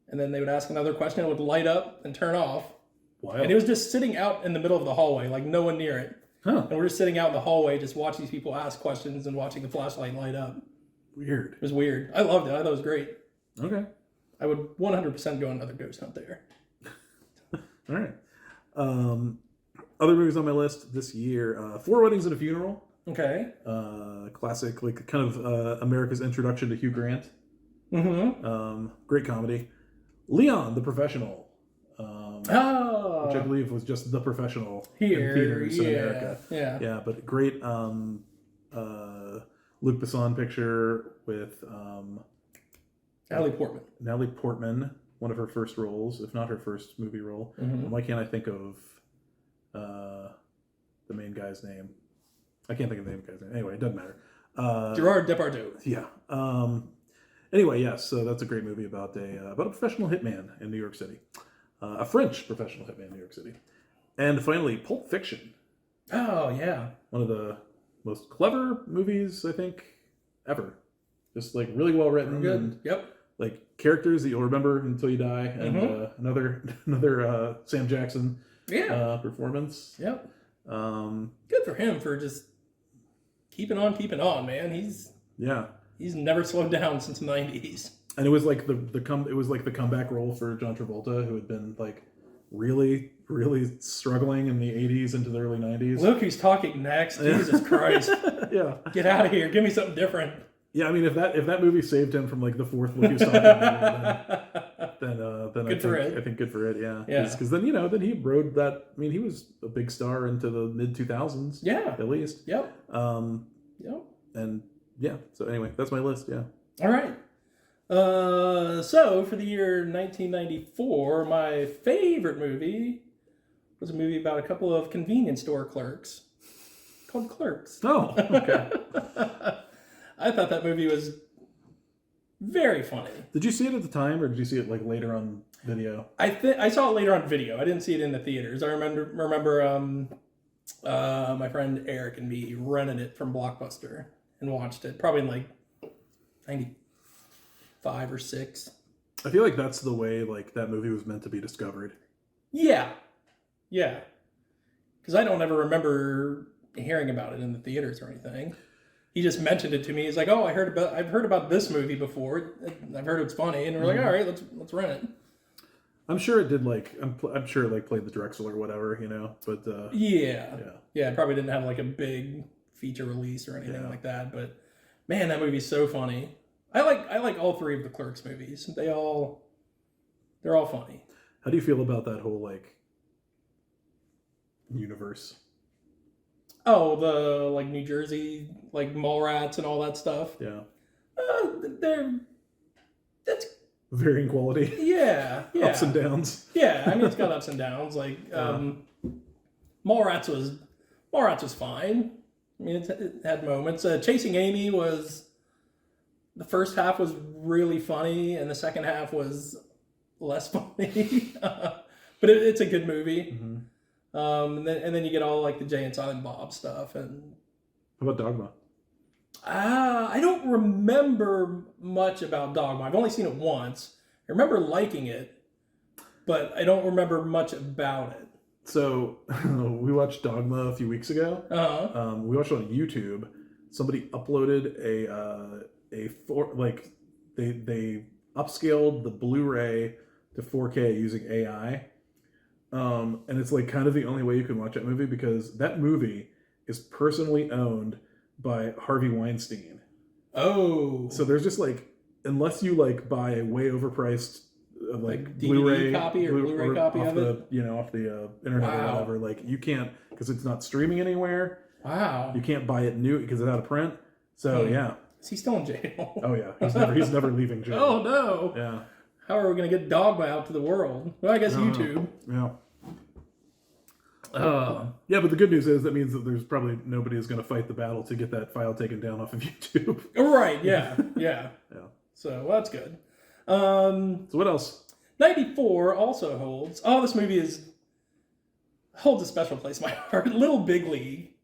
and then they would ask another question, it would light up and turn off. Wow. And it was just sitting out in the middle of the hallway, like no one near it. Huh. And we're just sitting out in the hallway, just watching these people ask questions and watching the flashlight light up. Weird. It was weird. I loved it. I thought it was great. Okay. I would 100% go on another ghost hunt there. All right. Other movies on my list this year: Four Weddings and a Funeral. Okay. Classic, like kind of America's introduction to Hugh Grant. Mm-hmm. Great comedy. Leon, the Professional. Which I believe was just The Professional Here, in theaters in America. Yeah. Yeah, but great Luc Besson picture with Natalie Portman. one of her first roles, if not her first movie role. Mm-hmm. Why can't I think of the main guy's name? I can't think of the main guy's name. Anyway, it doesn't matter. Gerard Depardieu. Yeah. Anyway, yes. So that's a great movie about a professional hitman in New York City, a French professional hitman in New York City, and finally, Pulp Fiction. Oh yeah. One of the most clever movies I think ever. Just like really well written. Good. And, Yep. like characters that you'll remember until you die, and another Sam Jackson performance. Yep. Um, Good for him for just keeping on, man. He's never slowed down since the 90s. And it was like the comeback role for John Travolta, who had been like really, really struggling in the 80s into the early 90s. Look who's talking next. Jesus Christ. Yeah. Get out of here. Give me something different. Yeah, I mean, if that movie saved him from like the fourth Look Who's Talking about, then I think good for it. Yeah. Because then then he rode that. I mean, he was a big star into the mid 2000s. Yeah. At least. Yep. Yep. And yeah. So anyway, that's my list. Yeah. All right. So for the year 1994, my favorite movie was a movie about a couple of convenience store clerks called Clerks. Oh. Okay. I thought that movie was very funny. Did you see it at the time, or did you see it like later on video? I saw it later on video. I didn't see it in the theaters. I remember my friend Eric and me rented it from Blockbuster and watched it probably in like 95 or 6. I feel like that's the way like that movie was meant to be discovered. Yeah. Because I don't ever remember hearing about it in the theaters or anything. He just mentioned it to me. He's like, "Oh, I've heard about this movie before. I've heard it's funny." And we're like, "All right, let's rent it." I'm sure it did I'm sure it like played the Drexel or whatever, but yeah, it probably didn't have like a big feature release or anything like that. But man, that movie's so funny. I like all 3 of the Clerks movies. They're all funny. How do you feel about that whole like universe? Oh, the like New Jersey like Mallrats and all that stuff. Yeah. That's varying quality. Yeah. Ups and downs. Yeah, I mean it's got ups and downs. Like Mallrats was fine. I mean it had moments. Chasing Amy was, the first half was really funny and the second half was less funny. But it's a good movie. Mm-hmm. And then you get all like the Jay and Silent Bob stuff. And how about Dogma? I don't remember much about Dogma. I've only seen it once. I remember liking it, but I don't remember much about it. So we watched Dogma a few weeks ago. Uh-huh. We watched it on YouTube. Somebody uploaded they upscaled the Blu-ray to 4K using AI. And it's like kind of the only way you can watch that movie, because that movie is personally owned by Harvey Weinstein. Oh. So there's just like, unless you like buy a way overpriced like DVD Blu-ray copy or Blu-ray copy off of the, it? you know, off the internet or Wow. whatever, like you can't, because it's not streaming anywhere. Wow. You can't buy it new because it's out of print. So yeah. Is he still in jail? Oh yeah. He's never leaving jail. Oh no. Yeah. How are we going to get Dogma out to the world? Well, I guess YouTube. Yeah. Yeah, but the good news is that means that there's probably nobody is going to fight the battle to get that file taken down off of YouTube. Right, yeah, yeah. Yeah. So, well, that's good. So what else? 94 also holds... Oh, this movie holds a special place in my heart. Little Big League.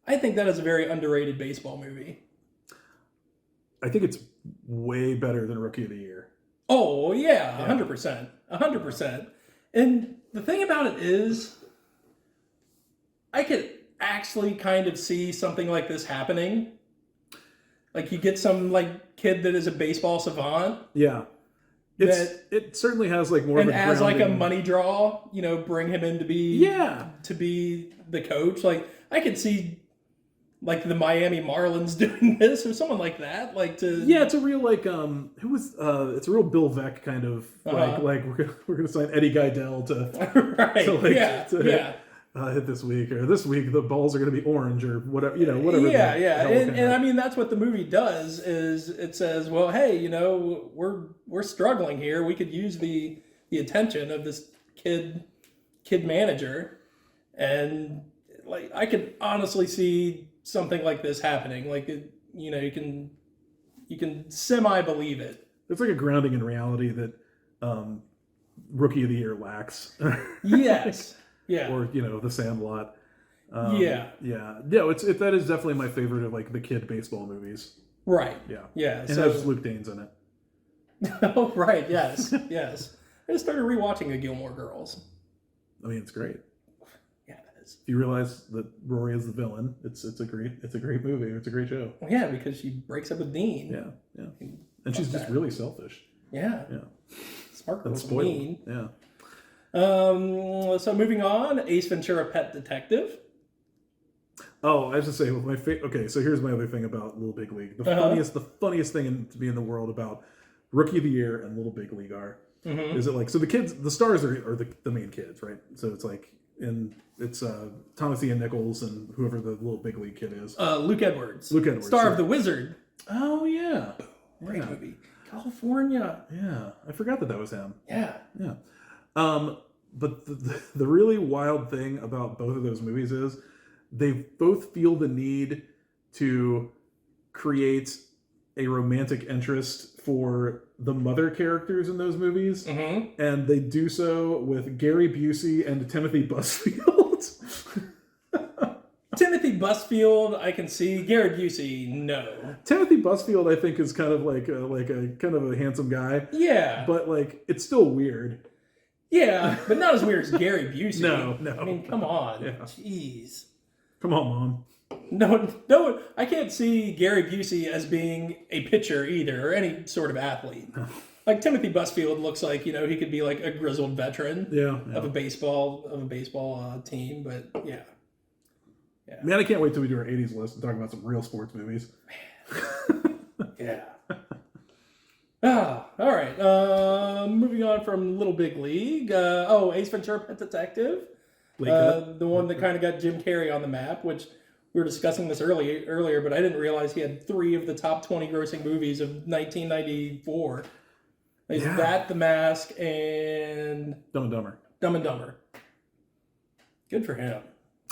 I think that is a very underrated baseball movie. I think it's way better than Rookie of the Year. Oh, yeah, 100%. 100%. And the thing about it is, I could actually kind of see something like this happening. Like you get some like kid that is a baseball savant. Yeah. It certainly has like more and of a as like a grounding- money draw, you know, bring him in to be the coach. Like I could see like the Miami Marlins doing this or someone like that. Like to it's a real like it's a real Bill Veck kind of like we're gonna sign Eddie Geidel to right. to hit this week, or this week the balls are going to be orange or whatever, you know, whatever. And I mean that's what the movie does is it says, well, hey, you know, we're struggling here. We could use the attention of this kid manager, and like I could honestly see something like this happening. Like you know, you can semi believe it. It's like a grounding in reality that Rookie of the Year lacks. Yes. Yeah. Or, you know, The Sandlot. Yeah. That is definitely my favorite of like the kid baseball movies. Right. Yeah. Yeah. It has Luke Danes in it. Oh, right. Yes. Yes. I just started rewatching The Gilmore Girls. I mean, it's great. Yeah, it is. If you realize that Rory is the villain, it's a great movie. It's a great show. Well, yeah, because she breaks up with Dean. Yeah. And she's just really selfish. Yeah. Smart girl. And spoiled. Mean. Yeah. So moving on, Ace Ventura: Pet Detective. Oh, I have to say, with my okay, so here's my other thing about Little Big League. The funniest thing to me in the world about Rookie of the Year and Little Big League is it like, so the stars are the main kids, right? So it's like, it's Thomas Ian Nichols and whoever the Little Big League kid is. Luke Edwards. Star of The Wizard. Oh yeah, Great movie. California. Yeah, I forgot that was him. Yeah. But the really wild thing about both of those movies is they both feel the need to create a romantic interest for the mother characters in those movies, and they do so with Gary Busey and Timothy Busfield. Timothy Busfield, I can see. Gary Busey, no. Timothy Busfield, I think, is kind of like a kind of a handsome guy. Yeah, but like it's still weird. Yeah, but not as weird as Gary Busey. No. I mean, come on. Yeah. Jeez. Come on, Mom. No, I can't see Gary Busey as being a pitcher either, or any sort of athlete. No. Like Timothy Busfield looks like, you know, he could be like a grizzled veteran of a baseball team, but yeah. Man, I can't wait till we do our 80s list and talk about some real sports movies. Yeah. All right. Moving on from Little Big League. Ace Ventura: Pet Detective. The one that kind of got Jim Carrey on the map, which we were discussing this earlier, but I didn't realize he had 3 of the top 20 grossing movies of 1994. Is that The Mask and Dumb and Dumber? Dumb and Dumber. Good for him.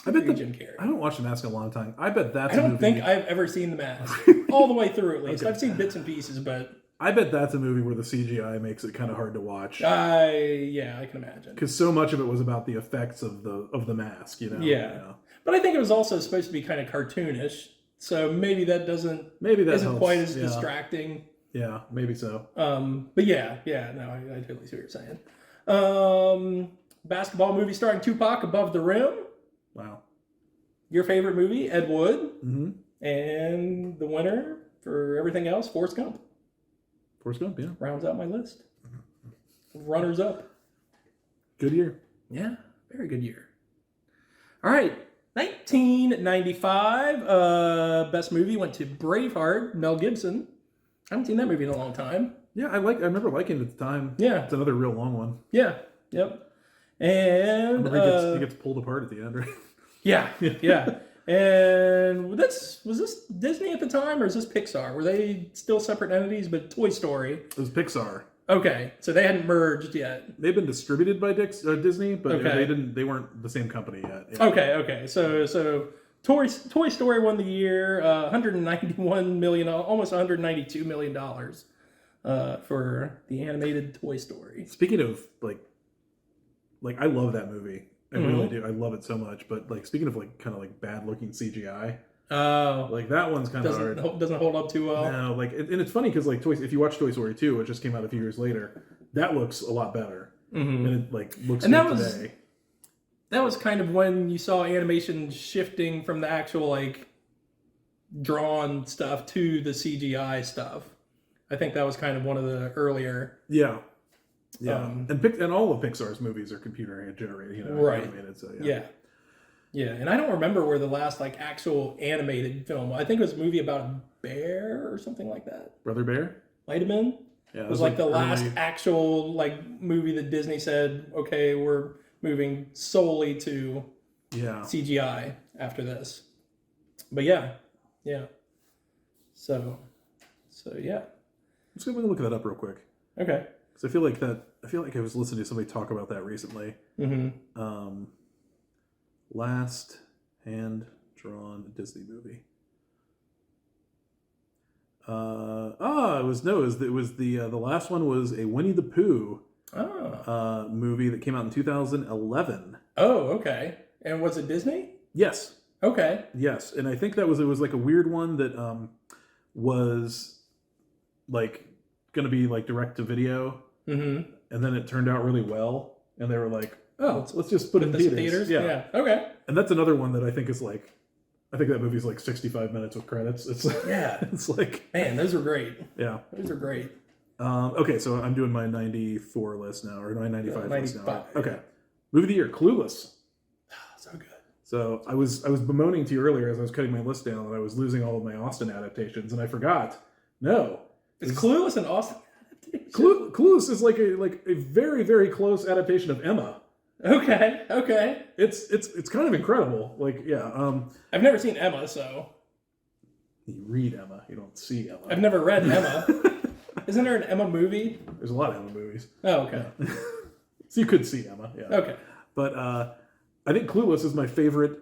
I bet Jim Carrey. I haven't watched The Mask in a long time. I bet that's. I don't think I've ever seen The Mask all the way through. At least I've seen bits and pieces, but I bet that's a movie where the CGI makes it kind of hard to watch. I can imagine, because so much of it was about the effects of the mask, you know. Yeah. But I think it was also supposed to be kind of cartoonish, so maybe that isn't helps. quite as distracting. Yeah, maybe so. But no, I totally see what you're saying. Basketball movie starring Tupac, Above the Rim. Wow. Your favorite movie, Ed Wood. Mm-hmm. And the winner for everything else, Forrest Gump. Forrest Gump, yeah. Rounds out my list. Runners up. Good year. Yeah, very good year. All right, 1995, best movie went to Braveheart, Mel Gibson. I haven't seen that movie in a long time. Yeah, I remember liking it at the time. Yeah. It's another real long one. Yeah. Yep. And he gets pulled apart at the end, right? Yeah. Yeah. And was this Disney at the time, or is this Pixar? Were they still separate entities? But Toy Story. It was Pixar. Okay, so they hadn't merged yet. They've been distributed by Disney, but Okay. they weren't the same company yet. Yeah. Okay. So Toy Story won the year, 191 million, almost 192 million dollars for the animated Toy Story. Speaking of like I love that movie. I really do. I love it so much. But like speaking of like kind of like bad looking CGI. Oh, like that one's kind of hard. Doesn't hold up too well. No, like and it's funny because like if you watch Toy Story 2, which just came out a few years later, that looks a lot better, and it like looks and good today. That was kind of when you saw animation shifting from the actual like drawn stuff to the CGI stuff. I think that was kind of one of the earlier. Yeah. And all of Pixar's movies are computer generated, right? Animated, so yeah. And I don't remember where the last like actual animated film. I think it was a movie about a bear or something like that. Brother Bear Might have been. Yeah, it was like the last actual like movie that Disney said, okay, we're moving solely to CGI after this. But yeah. So yeah. Let's go look that up real quick. Okay. Because I feel like I was listening to somebody talk about that recently. Last hand-drawn Disney movie. It was the last one was a Winnie the Pooh movie that came out in 2011. Oh, okay. And was it Disney? Yes. Okay. Yes, and I think it was like a weird one that was like going to be like direct to video, and then it turned out really well, and they were like, "Oh, let's just put it in theaters." Yeah. Okay. And that's another one that I think is like, I think that movie's like 65 minutes with credits. It's like, it's like, man, those are great. Yeah, those are great. Okay, so I'm doing my 94 list now, or my 95 list now. Right? Okay, yeah. Movie of the year, Clueless. So good. So I was bemoaning to you earlier as I was cutting my list down that I was losing all of my Austin adaptations, and I forgot. No, is Clueless an Austin adaptation? Clueless is like a very, very close adaptation of Emma. Okay. It's kind of incredible. Like, yeah. I've never seen Emma, so you read Emma, you don't see Emma. I've never read Emma. Isn't there an Emma movie? There's a lot of Emma movies. Oh, okay. So you could see Emma, yeah. Okay. But I think Clueless is my favorite.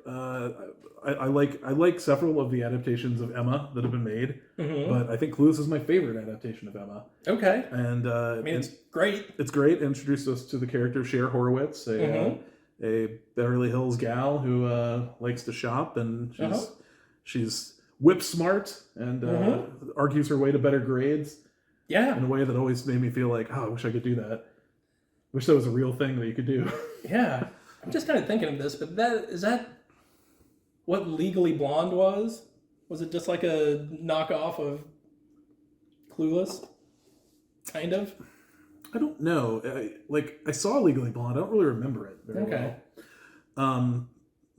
I like several of the adaptations of Emma that have been made, but I think Clueless is my favorite adaptation of Emma. Okay. And it's great. It's great. It introduced us to the character of Cher Horowitz, a Beverly Hills gal who likes to shop, and she's whip smart and argues her way to better grades. Yeah. In a way that always made me feel like, oh, I wish I could do that. Wish that was a real thing that you could do. Yeah. I'm just kind of thinking of this, but is that what Legally Blonde was? Was it just like a knockoff of Clueless? Kind of? I don't know. I saw Legally Blonde. I don't really remember it very well.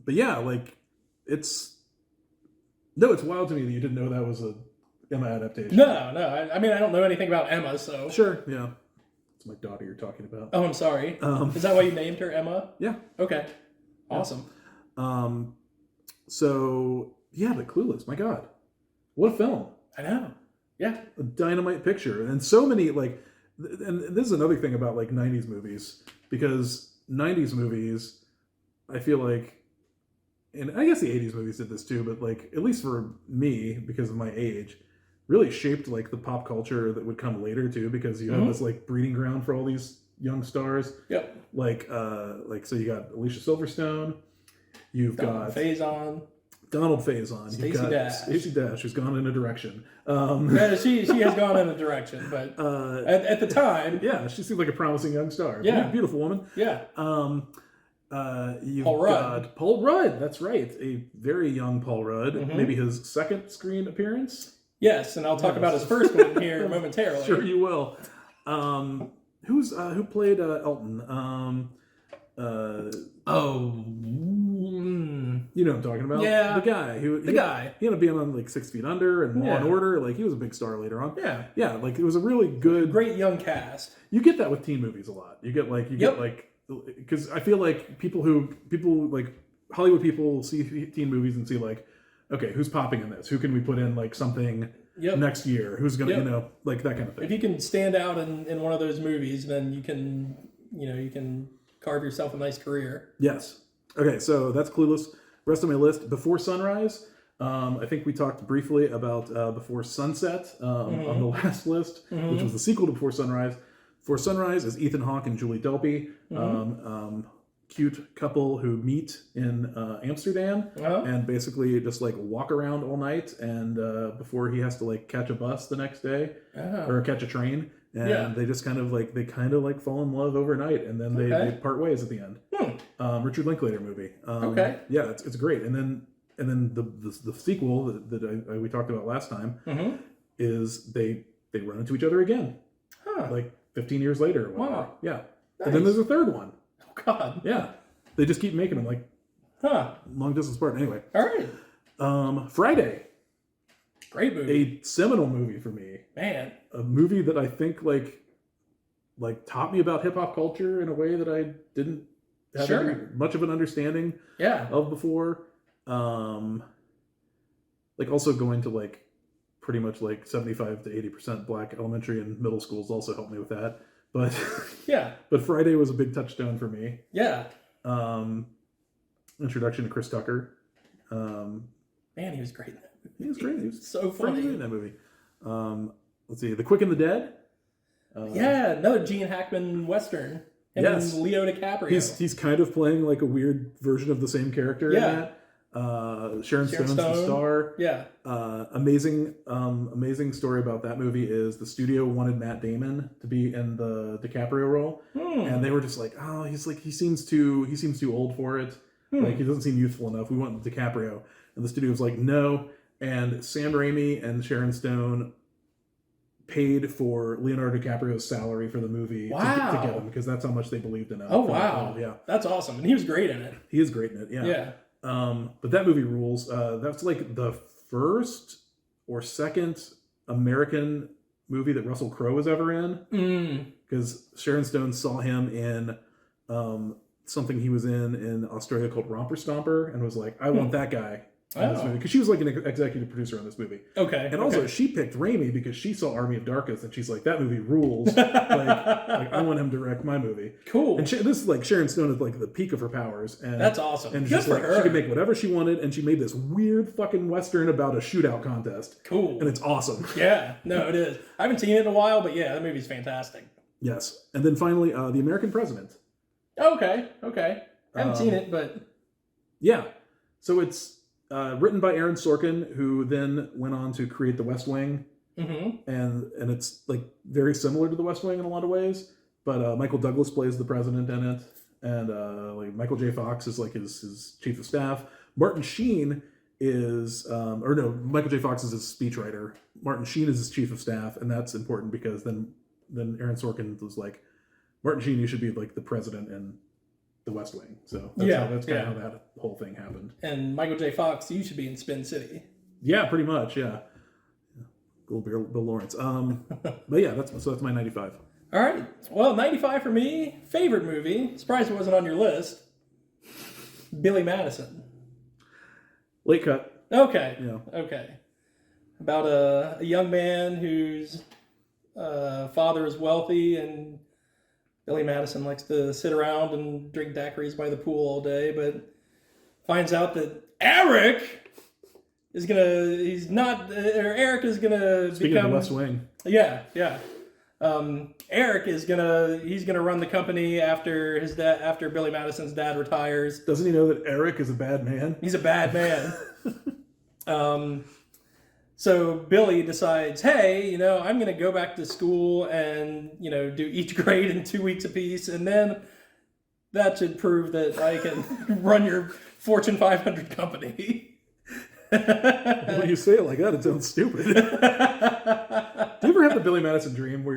But yeah, like it's wild to me that you didn't know that was a Emma adaptation. No. I mean, I don't know anything about Emma, so sure. Yeah, it's my daughter you're talking about. Oh, I'm sorry. Is that why you named her Emma? Yeah. Okay. Awesome. So yeah, but Clueless. My God, what a film! I know. Yeah. A dynamite picture, and so many like. And this is another thing about like 90s movies, because 90s movies, I feel like, and I guess the 80s movies did this too, but like, at least for me, because of my age, really shaped like the pop culture that would come later too, because you have this like breeding ground for all these young stars. Yep. Like so you got Alicia Silverstone, you've got Donald Faison. Stacey Dash, who's gone in a direction. She has gone in a direction, but at the time, yeah, she seemed like a promising young star. Yeah, beautiful woman. Yeah. You've got Paul Rudd. That's right, a very young Paul Rudd. Maybe his second screen appearance. Yes, and I'll talk about his first one here momentarily. Sure, you will. Who played Elton? You know what I'm talking about? Yeah. The guy. The guy. He ended up being on like 6 Feet Under and Law and Order. Like he was a big star later on. Yeah. Yeah, like it was a really good... Great young cast. You get that with teen movies a lot. You get like... Because I feel like people like... Hollywood people see teen movies and see like, okay, who's popping in this? Who can we put in like something next year? Who's going to, like that kind of thing. If you can stand out in one of those movies, then you can carve yourself a nice career. Yes. Okay, so that's Clueless. Rest of my list, Before Sunrise. I think we talked briefly about Before Sunset on the last list, which was the sequel to Before Sunrise. Before Sunrise is Ethan Hawke and Julie Delpy, cute couple who meet in Amsterdam and basically just like walk around all night and before he has to like catch a bus the next day or catch a train. And they just kind of like fall in love overnight, and then they part ways at the end. Richard Linklater movie. Yeah, it's great. And then the sequel that we talked about last time is they run into each other again, like 15 years later. Or whatever. Wow. Yeah. Nice. And then there's a third one. Oh God. Yeah. They just keep making them like long distance apart. Anyway. All right. Friday. Great movie. A seminal movie for me. Man. A movie that I think like taught me about hip hop culture in a way that I didn't have much of an understanding of before. Like also going to like pretty much like 75 to 80% black elementary and middle schools also helped me with that. But but Friday was a big touchstone for me. Yeah. Introduction to Chris Tucker. Man, he was great in that movie. He was great. He was so funny in that movie. Let's see, The Quick and the Dead. Another Gene Hackman Western. And Leo DiCaprio. He's kind of playing like a weird version of the same character in that. Sharon Stone's the star. Yeah. Amazing story about that movie is the studio wanted Matt Damon to be in the DiCaprio role, and they were just like, oh, he seems too old for it. Like he doesn't seem youthful enough. We want DiCaprio, and the studio was like, no. And Sam Raimi and Sharon Stone paid for Leonardo DiCaprio's salary for the movie to get him, because that's how much they believed in him. Oh wow! Yeah, that's awesome, and he was great in it. He is great in it. Yeah. But that movie rules. That's like the first or second American movie that Russell Crowe was ever in, because Sharon Stone saw him in something he was in Australia called Romper Stomper, and was like, I want that guy. This movie, because she was like an executive producer on this movie. Okay. And also she picked Raimi because she saw Army of Darkness and she's like, that movie rules. like I want him to direct my movie. Cool. And this is like Sharon Stone is like the peak of her powers. And that's awesome. And just like she could make whatever she wanted, and she made this weird fucking Western about a shootout contest. Cool. And it's awesome. Yeah. No, it is. I haven't seen it in a while, but yeah, that movie's fantastic. Yes. And then finally, The American President. Okay. I haven't seen it, but yeah. So it's written by Aaron Sorkin, who then went on to create The West Wing, and it's like very similar to The West Wing in a lot of ways. But Michael Douglas plays the president in it, and like Michael J. Fox is like his chief of staff. Martin Sheen is, Michael J. Fox is his speechwriter. Martin Sheen is his chief of staff, and that's important because then Aaron Sorkin was like, Martin Sheen, you should be like the president in The West Wing. So that's kind of how that whole thing happened. And Michael J. Fox, you should be in Spin City. Yeah, pretty much. Yeah, Bill Lawrence. But yeah, that's my 95. All right. Well, 95 for me. Favorite movie. Surprised it wasn't on your list. Billy Madison. Late cut. Okay. Yeah. Okay. About a young man whose father is wealthy, and Billy Madison likes to sit around and drink daiquiris by the pool all day, but finds out that Eric is gonna Speaking of the West Wing. Yeah. Eric is gonna run the company after Billy Madison's dad retires. Doesn't he know that Eric is a bad man? He's a bad man. So Billy decides, hey, I'm going to go back to school and, do each grade in 2 weeks apiece. And then that should prove that I can run your Fortune 500 company. When you say it like that, it sounds stupid. Do you ever have the Billy Madison dream where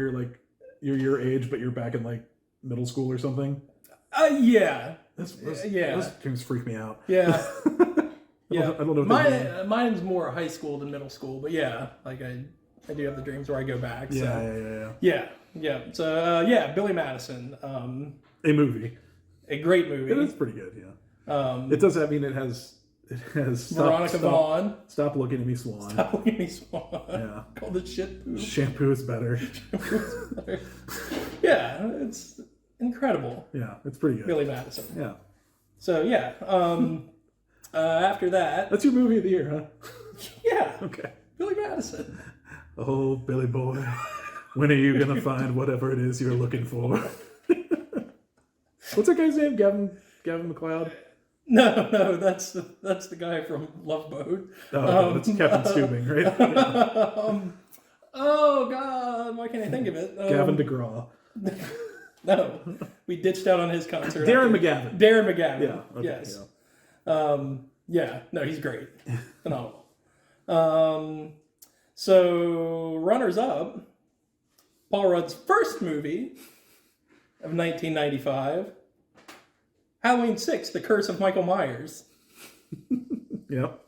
you're your age, but you're back in like middle school or something? Yeah. Those dreams freak me out. Yeah. Yeah. I don't know what they mean. Mine's more high school than middle school, but yeah, like I do have the dreams where I go back. So. Yeah. So Billy Madison. A movie. A great movie. It is pretty good. Yeah. It does. I mean, it has. Veronica Vaughn. Stop looking at me, Swan. Stop looking at me, Swan. Yeah. Called it shit poop. Shampoo is better. Yeah, it's incredible. Yeah, it's pretty good. Billy Madison. Yeah. So yeah. After that. That's your movie of the year, huh? Yeah. Okay. Billy Madison. Oh, Billy boy, when are you gonna find whatever it is you're looking for? What's that guy's name? Gavin McLeod? No, that's the guy from Love Boat. Oh, that's Captain Stubing, right? Yeah. Oh God, why can't I think of it? Gavin DeGraw. No, we ditched out on his concert. Darren McGavin. Darren McGavin. Yeah. Okay, yes. Yeah. No, he's great. Phenomenal. So runners up, Paul Rudd's first movie of 1995. Halloween 6, The Curse of Michael Myers. Yep.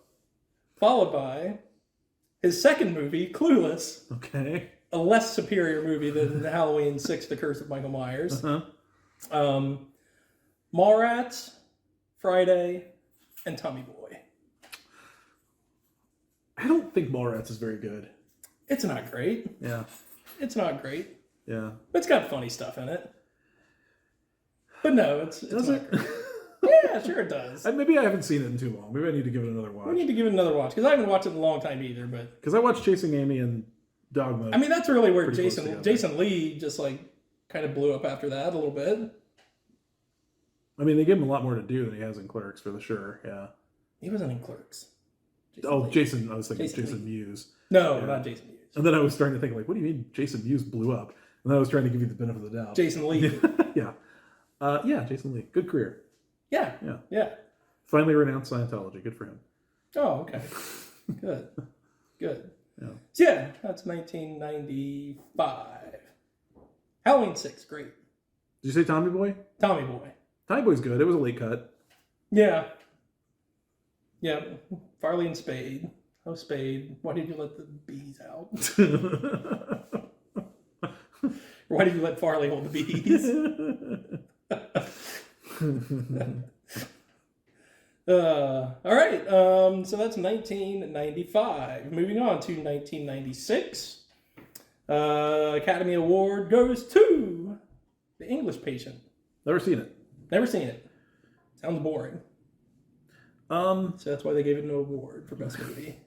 Followed by his second movie, Clueless. Okay. A less superior movie than Halloween 6, The Curse of Michael Myers. Uh-huh. Mallrats, Friday, and Tommy Boy. I don't think Mallrats is very good. It's not great. Yeah. It's not great. Yeah. But it's got funny stuff in it. But no, it's Does not it? great. Yeah, sure it does. Maybe I haven't seen it in too long. Maybe I need to give it another watch. We need to give it another watch, because I haven't watched it in a long time either, but... Because I watched Chasing Amy and Dogma. I mean, that's really where Pretty close together. Jason Lee just, like, kind of blew up after that a little bit. I mean, they gave him a lot more to do than he has in Clerks, for sure, yeah. He wasn't in Clerks. Jason, I was thinking Jason Mewes. No, Yeah. not Jason Mewes. And then I was starting to think, like, what do you mean Jason Mewes blew up? And then I was trying to give you the benefit of the doubt. Jason Lee. Yeah. Jason Lee. Good career. Yeah. Finally renounced Scientology. Good for him. Oh, okay. Good. Yeah. So yeah, that's 1995. Halloween 6, great. Did you say Tommy Boy? Tommy Boy. Tommy Boy's good. It was a late cut. Yeah. Farley and Spade. Oh, Spade, why did you let the bees out? Why did you let Farley hold the bees? All right. So that's 1995. Moving on to 1996. Academy Award goes to The English Patient. Never seen it. Never seen it. Sounds boring. So that's why they gave it no award for best movie.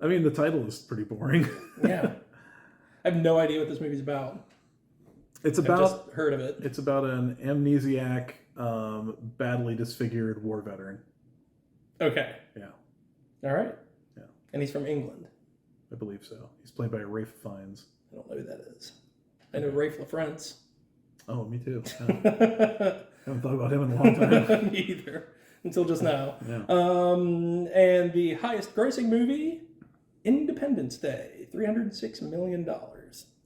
I mean, the title is pretty boring. Yeah. I have no idea what this movie's about. I've just heard of it. It's about an amnesiac, badly disfigured war veteran. Okay. Yeah. All right. Yeah. And he's from England. I believe so. He's played by Rafe Fiennes. I don't know who that is. I know Rafe LaFrance. Oh, me too. Yeah. Haven't thought about him in a long time. Me either. Until just now. Yeah. And the highest grossing movie, Independence Day, $306 million.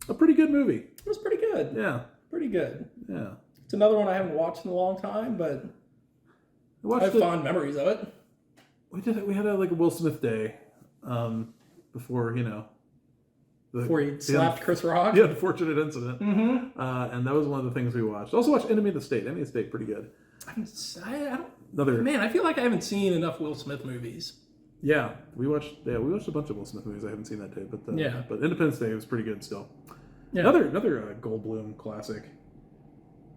A pretty good movie. It was pretty good. Yeah. Pretty good. Yeah. It's another one I haven't watched in a long time, but I have fond memories of it. We had a Will Smith day before, before he slapped Chris Rock. The unfortunate incident. Mm-hmm. And that was one of the things we watched. Also watched Enemy of the State. Enemy of the State, pretty good. I feel like I haven't seen enough Will Smith movies. Yeah, we watched a bunch of Will Smith movies I haven't seen that day, but Independence Day was pretty good still. Yeah. Another Goldblum classic.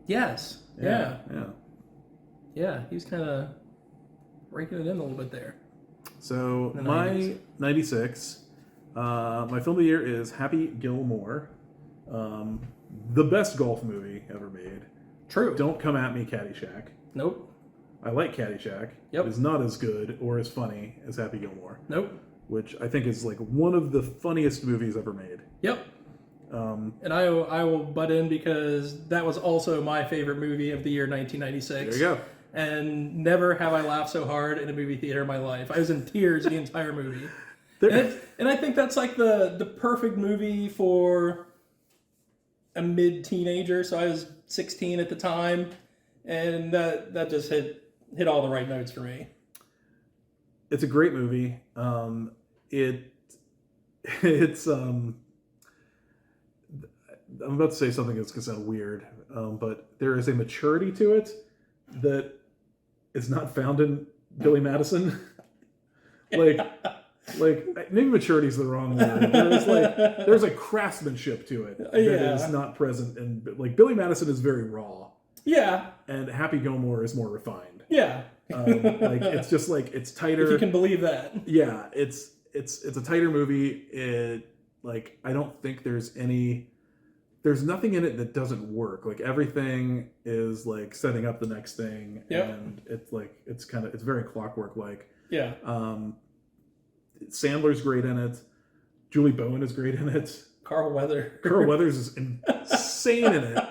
Yes. Yeah. He was kind of raking it in a little bit there. So my 96, my film of the year is Happy Gilmore, the best golf movie ever made. True. Don't come at me, Caddyshack. Nope. I like Caddyshack. Yep. It's not as good or as funny as Happy Gilmore. Nope. Which I think is one of the funniest movies ever made. Yep. And I will butt in because that was also my favorite movie of the year 1996. There you go. And never have I laughed so hard in a movie theater in my life. I was in tears the entire movie. And I think that's like the perfect movie for a mid-teenager. So I was 16 at the time. And that just hit all the right notes for me. it's a great movie. It's I'm about to say something that's gonna sound weird, but there is a maturity to it that is not found in Billy Madison. like maybe maturity is the wrong word. There's a craftsmanship to it that is not present in like Billy Madison is very raw. Yeah. And Happy Gilmore is more refined. Yeah. Like it's just like it's tighter. If you can believe that. Yeah, it's a tighter movie. It like I don't think there's nothing in it that doesn't work. Like everything is like setting up the next thing, and it's like it's very clockwork like. Yeah. Sandler's great in it. Julie Bowen is great in it. Carl Weathers is insane in it.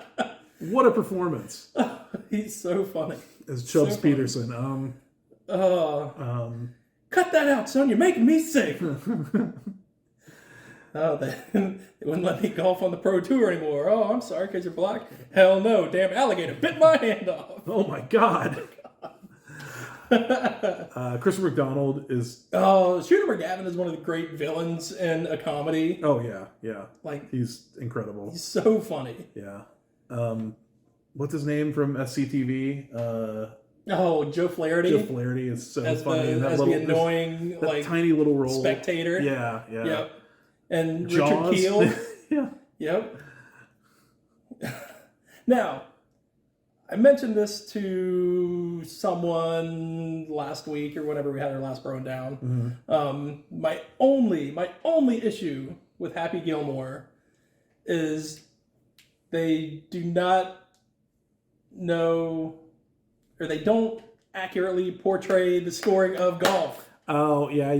What a performance! He's so funny. As Chubbs Peterson. Cut that out, son. You're making me sick. They wouldn't let me golf on the Pro Tour anymore. Oh, I'm sorry, because you're black. Hell no, damn alligator bit my hand off. Oh my god. Christopher McDonald is... Shooter McGavin is one of the great villains in a comedy. Oh, yeah. Like he's incredible. He's so funny. Yeah. What's his name from SCTV? Joe Flaherty. Joe Flaherty is so funny. As the annoying, like, tiny little role. Spectator. Yeah. Yep. And Jaws. Richard Keel. Yeah. Yep. Now, I mentioned this to someone last week or whenever we had our last Bro Down. Mm-hmm. My only issue with Happy Gilmore is they do not know, or they don't accurately portray the scoring of golf. Oh yeah, I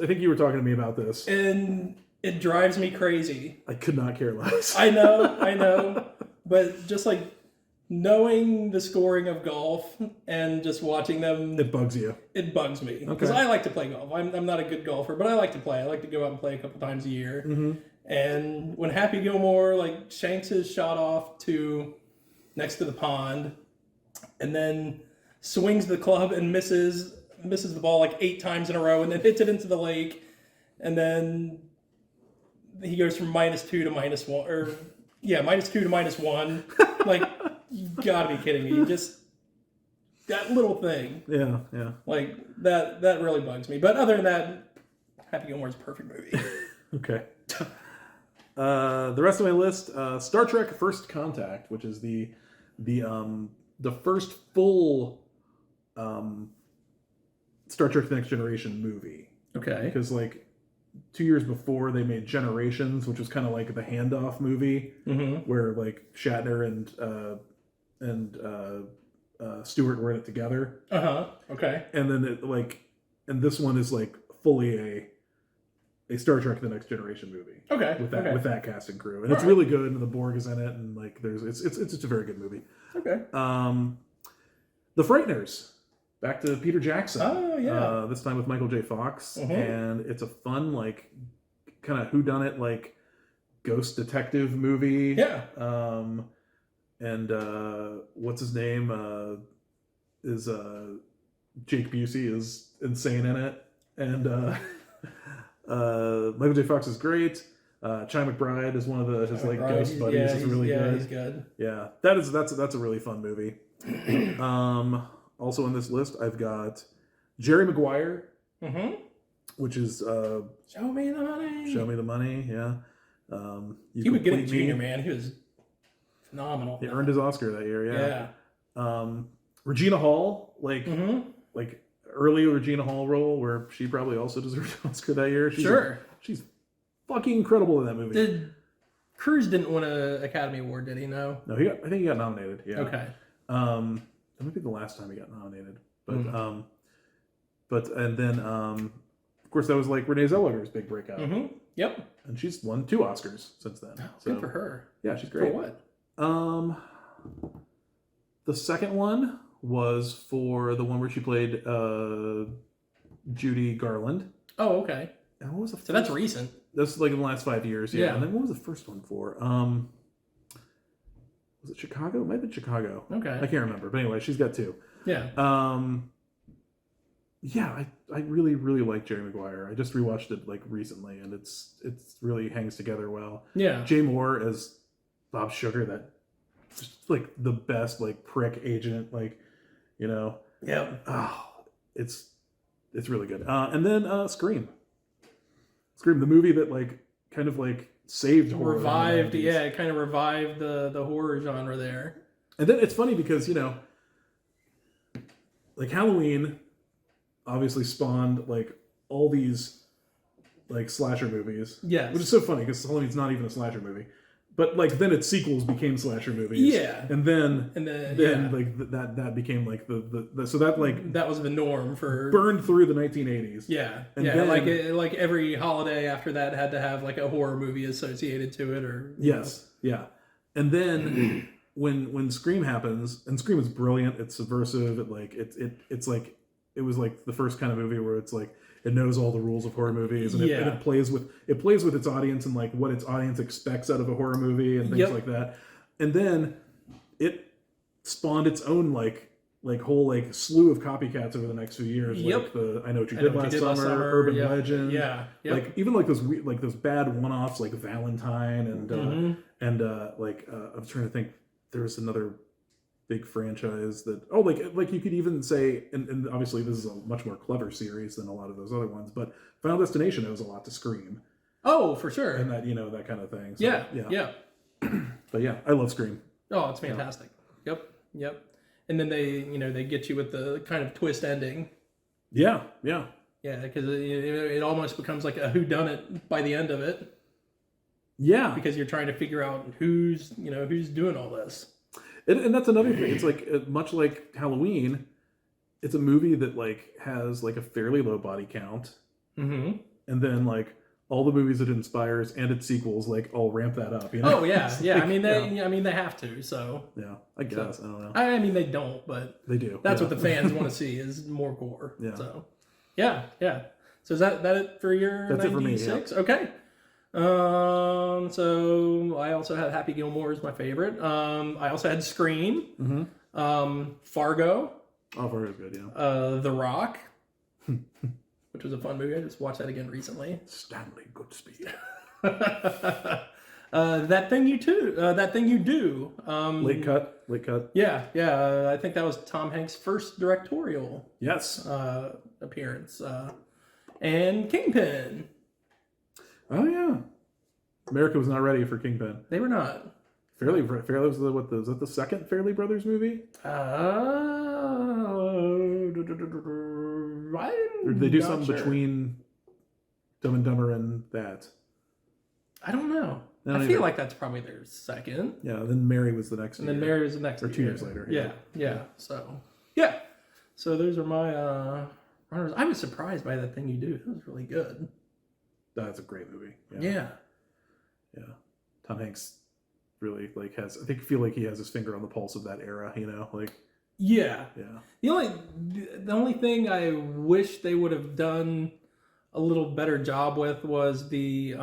think you were talking to me about this, and it drives me crazy. I could not care less. I know, but just like knowing the scoring of golf and just watching them, it bugs you. It bugs me because I like to play golf. I'm not a good golfer, but I like to play. I like to go out and play a couple times a year. Mm-hmm. And when Happy Gilmore like shanks his shot off to next to the pond, and then swings the club and misses the ball like 8 times in a row, and then hits it into the lake, and then he goes from -2 to -1, or -2 to -1. Like, you gotta be kidding me! Just that little thing. Yeah. Like that really bugs me. But other than that, Happy Gilmore's a perfect movie. Okay. The rest of my list: Star Trek: First Contact, which is the first full Star Trek: The Next Generation movie. Okay. Because like 2 years before they made Generations, which was kind of like the handoff movie, where like Shatner and Stewart were in it together. Okay. And then and this one is like fully a Star Trek: The Next Generation movie. Okay. With that cast and crew, and it's really good, and the Borg is in it, and like it's just a very good movie. Okay. The Frighteners. Back to Peter Jackson. Oh, yeah. This time with Michael J. Fox. And it's a fun, like, kind of whodunit, like, ghost detective movie. Yeah. And what's his name? Is Jake Busey is insane in it. And Michael J. Fox is great. Chi McBride is one of his ghost buddies. Is really good. He's good. Yeah. That's a really fun movie. Also on this list, I've got Jerry Maguire, which is Show Me the Money. Show Me the Money, yeah. He would get it junior, man. He was phenomenal. He earned his Oscar that year, yeah. Regina Hall, like early Regina Hall role, where she probably also deserved an Oscar that year. She's fucking incredible in that movie. Cruise didn't win an Academy Award, did he? No, I think he got nominated. Yeah. Okay. That might be the last time he got nominated, but and then of course that was like Renee Zellweger's big breakout. Yep. And she's won 2 Oscars since then. So, good for her. Yeah, she's great. For what? The second one was for the one where she played Judy Garland. Oh, okay. And what was the first? So that's recent. That's like in the last 5 years. Yeah. Yeah. And then what was the first one for? Was it Chicago? It might have been Chicago. Okay. I can't remember. But anyway, she's got 2. Yeah. yeah, I really really like Jerry Maguire. I just rewatched it like recently, and it's really hangs together well. Yeah. Jay Moore as Bob Sugar, that just like the best like prick agent, like, you know. Yeah. Oh, it's really good. And then Scream, the movie that like kind of like saved horror in the Revived, 90s. yeah, it kind of revived the horror genre there. And then it's funny because, like Halloween obviously spawned like all these like slasher movies. Yes. Which is so funny because Halloween's not even a slasher movie. But like then its sequels became slasher movies. Yeah. And then yeah. like that became like the so that like that was the norm for burned through the 1980s. Yeah. And yeah, then, like every holiday after that had to have like a horror movie associated to it or yes. Yeah. And then when Scream happens, and Scream is brilliant, it's subversive, it's like it was like the first kind of movie where it's like it knows all the rules of horror movies, and it plays with its audience and like what its audience expects out of a horror movie and things like that. And then it spawned its own like whole like slew of copycats over the next few years. Like the I Know What You Did Last Summer, Urban Legend. Yeah. Yep. Like even like those bad one-offs like Valentine and I'm trying to think, there was another big franchise that like you could even say, and obviously this is a much more clever series than a lot of those other ones, but Final Destination owes a lot to Scream. Oh, for sure. And that that kind of thing. So, yeah. But yeah, I love Scream. Oh, it's fantastic. Yep. And then they get you with the kind of twist ending. Yeah. Yeah, because it almost becomes like a whodunit by the end of it. Yeah, because you're trying to figure out who's doing all this. And that's another thing. It's like much like Halloween, it's a movie that like has like a fairly low body count, and then like all the movies it inspires and its sequels like all ramp that up. Oh yeah. I mean they have to. So yeah, I guess I don't know. I mean they don't, but they do. That's what the fans want to see is more gore. Yeah. So yeah. So is that it for your? That's 96? It for me. Yeah. Okay. So I also had Happy Gilmore as my favorite. I also had Scream. Fargo. Oh, Fargo's good, yeah. The Rock, which was a fun movie. I just watched that again recently. Stanley Goodspeed. That Thing You Do. Late cut. Yeah. I think that was Tom Hanks' first directorial appearance. And Kingpin. Oh yeah, America was not ready for Kingpin. They were not. Fairly was was that the second Fairley Brothers movie? Or did they do something between Dumb and Dumber and that? I don't know. I feel like that's probably their second. Yeah, then Mary was the next. And then Mary was the next. Or 2 years later. Yeah. So those are my runners. I was surprised by That Thing You Do. It was really good. That's a great movie. Yeah. Tom Hanks really feel like he has his finger on the pulse of that era, like. Yeah. The only thing I wish they would have done a little better job with was the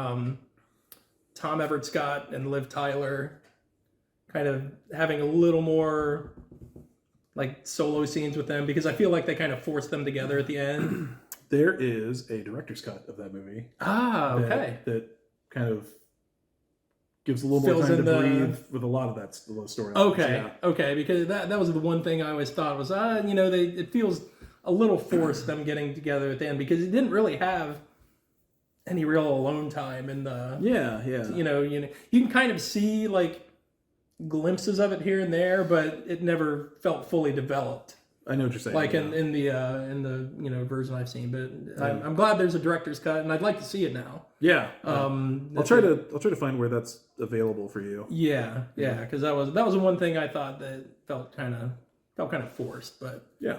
Tom Everett Scott and Liv Tyler kind of having a little more like solo scenes with them, because I feel like they kind of forced them together at the end. There is a director's cut of that movie. Okay. That kind of gives a little more time to breathe with a lot of those stories. Okay, because that was the one thing I always thought was, it feels a little forced them getting together at the end, because it didn't really have any real alone time in the. Yeah. You can kind of see like glimpses of it here and there, but it never felt fully developed. I know what you're saying. Like in the version I've seen, but I'm glad there's a director's cut, and I'd like to see it now. Yeah. I'll try to find where that's available for you. Yeah, because that was the one thing I thought that felt kind of forced, but yeah,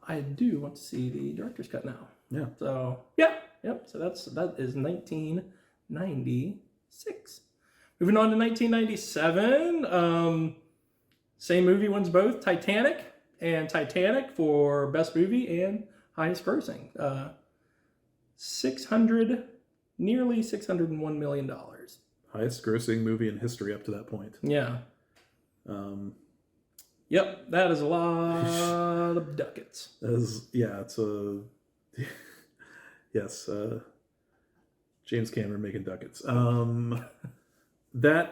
I do want to see the director's cut now. Yeah. So yep. So that is 1996. Moving on to 1997. Same movie wins both Titanic for best movie and highest grossing. Nearly $601 million. Highest grossing movie in history up to that point. Yeah. Yep, that is a lot of ducats. It's a yes. James Cameron making ducats.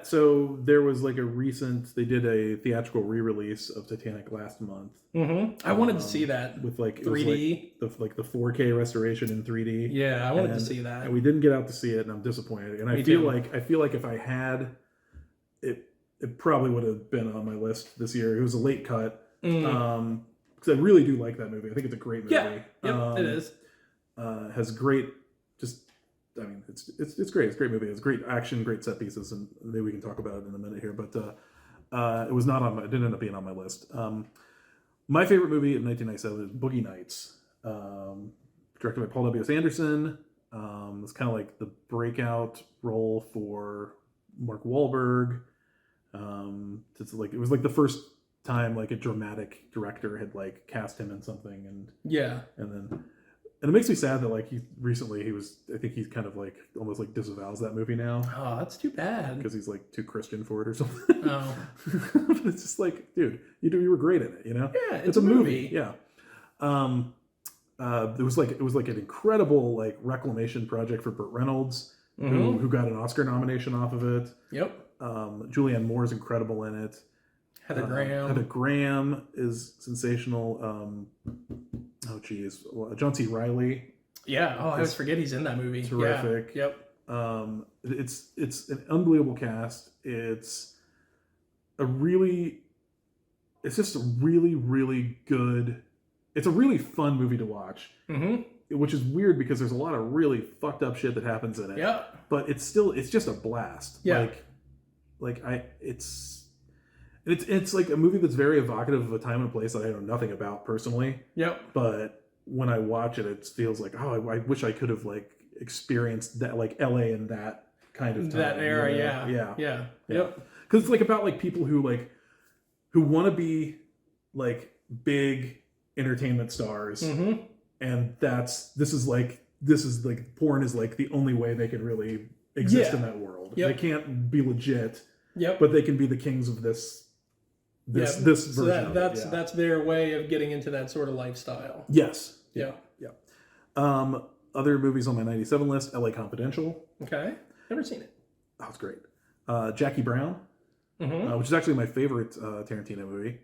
So there was like they did a theatrical re-release of Titanic last month. I wanted to see that with like 3D, the 4K restoration in 3D. Yeah, I wanted to see that, and we didn't get out to see it, and I'm disappointed. And I feel like if I had it, it probably would have been on my list this year. It was a late cut because I really do like that movie. I think it's a great movie. Yeah, it is. Has great it's great. It's a great movie. It's great action, great set pieces, and maybe we can talk about it in a minute here. But it was not on it didn't end up being on my list. My favorite movie of 1997 is Boogie Nights, directed by Paul W.S. Anderson. It's kind of like the breakout role for Mark Wahlberg. It was like the first time like a dramatic director had like cast him in something, and it makes me sad that like I think he's kind of like almost like disavows that movie now. Oh, that's too bad. Because he's like too Christian for it or something. Oh. But it's just like, dude, you were great in it, you know? Yeah, it's a movie. Yeah. It was like an incredible like reclamation project for Burt Reynolds, who got an Oscar nomination off of it. Yep. Julianne Moore is incredible in it. Heather Graham is sensational. John C. Reilly. Yeah. Oh, I always forget he's in that movie. Terrific. Yeah. Yep. It's an unbelievable cast. It's just a really, really good. It's a really fun movie to watch. Which is weird because there's a lot of really fucked up shit that happens in it. Yeah. But it's just a blast. Yeah. It's like a movie that's very evocative of a time and place that I know nothing about personally. Yep. But when I watch it, it feels like, I wish I could have like experienced that, like LA in that kind of time. That era, you know? Yeah. Yep. Because it's like about like people who want to be like big entertainment stars, and this is like porn is like the only way they can really exist in that world. Yep. They can't be legit. Yep. But they can be the kings of this version. That's their way of getting into that sort of lifestyle. Yes. Yeah. Other movies on my 97 list: L.A. Confidential. Okay. Never seen it. That was great. Jackie Brown, which is actually my favorite Tarantino movie.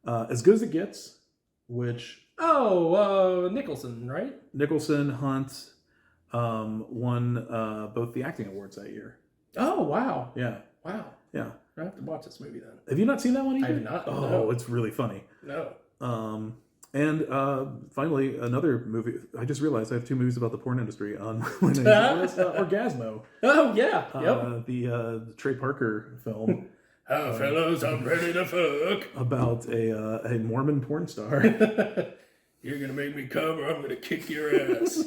As Good as It Gets, which Nicholson, right? Nicholson, Hunt won both the acting awards that year. Oh wow! Yeah. Wow. Yeah. I have to watch this movie then. Have you not seen that one either? I have not. Oh, no. It's really funny. No. And finally, another movie. I just realized I have two movies about the porn industry on my name. Orgasmo. Oh, yeah. Yep. The Trey Parker film. Oh, fellows, I'm ready to fuck. About a Mormon porn star. You're going to make me come or I'm going to kick your ass.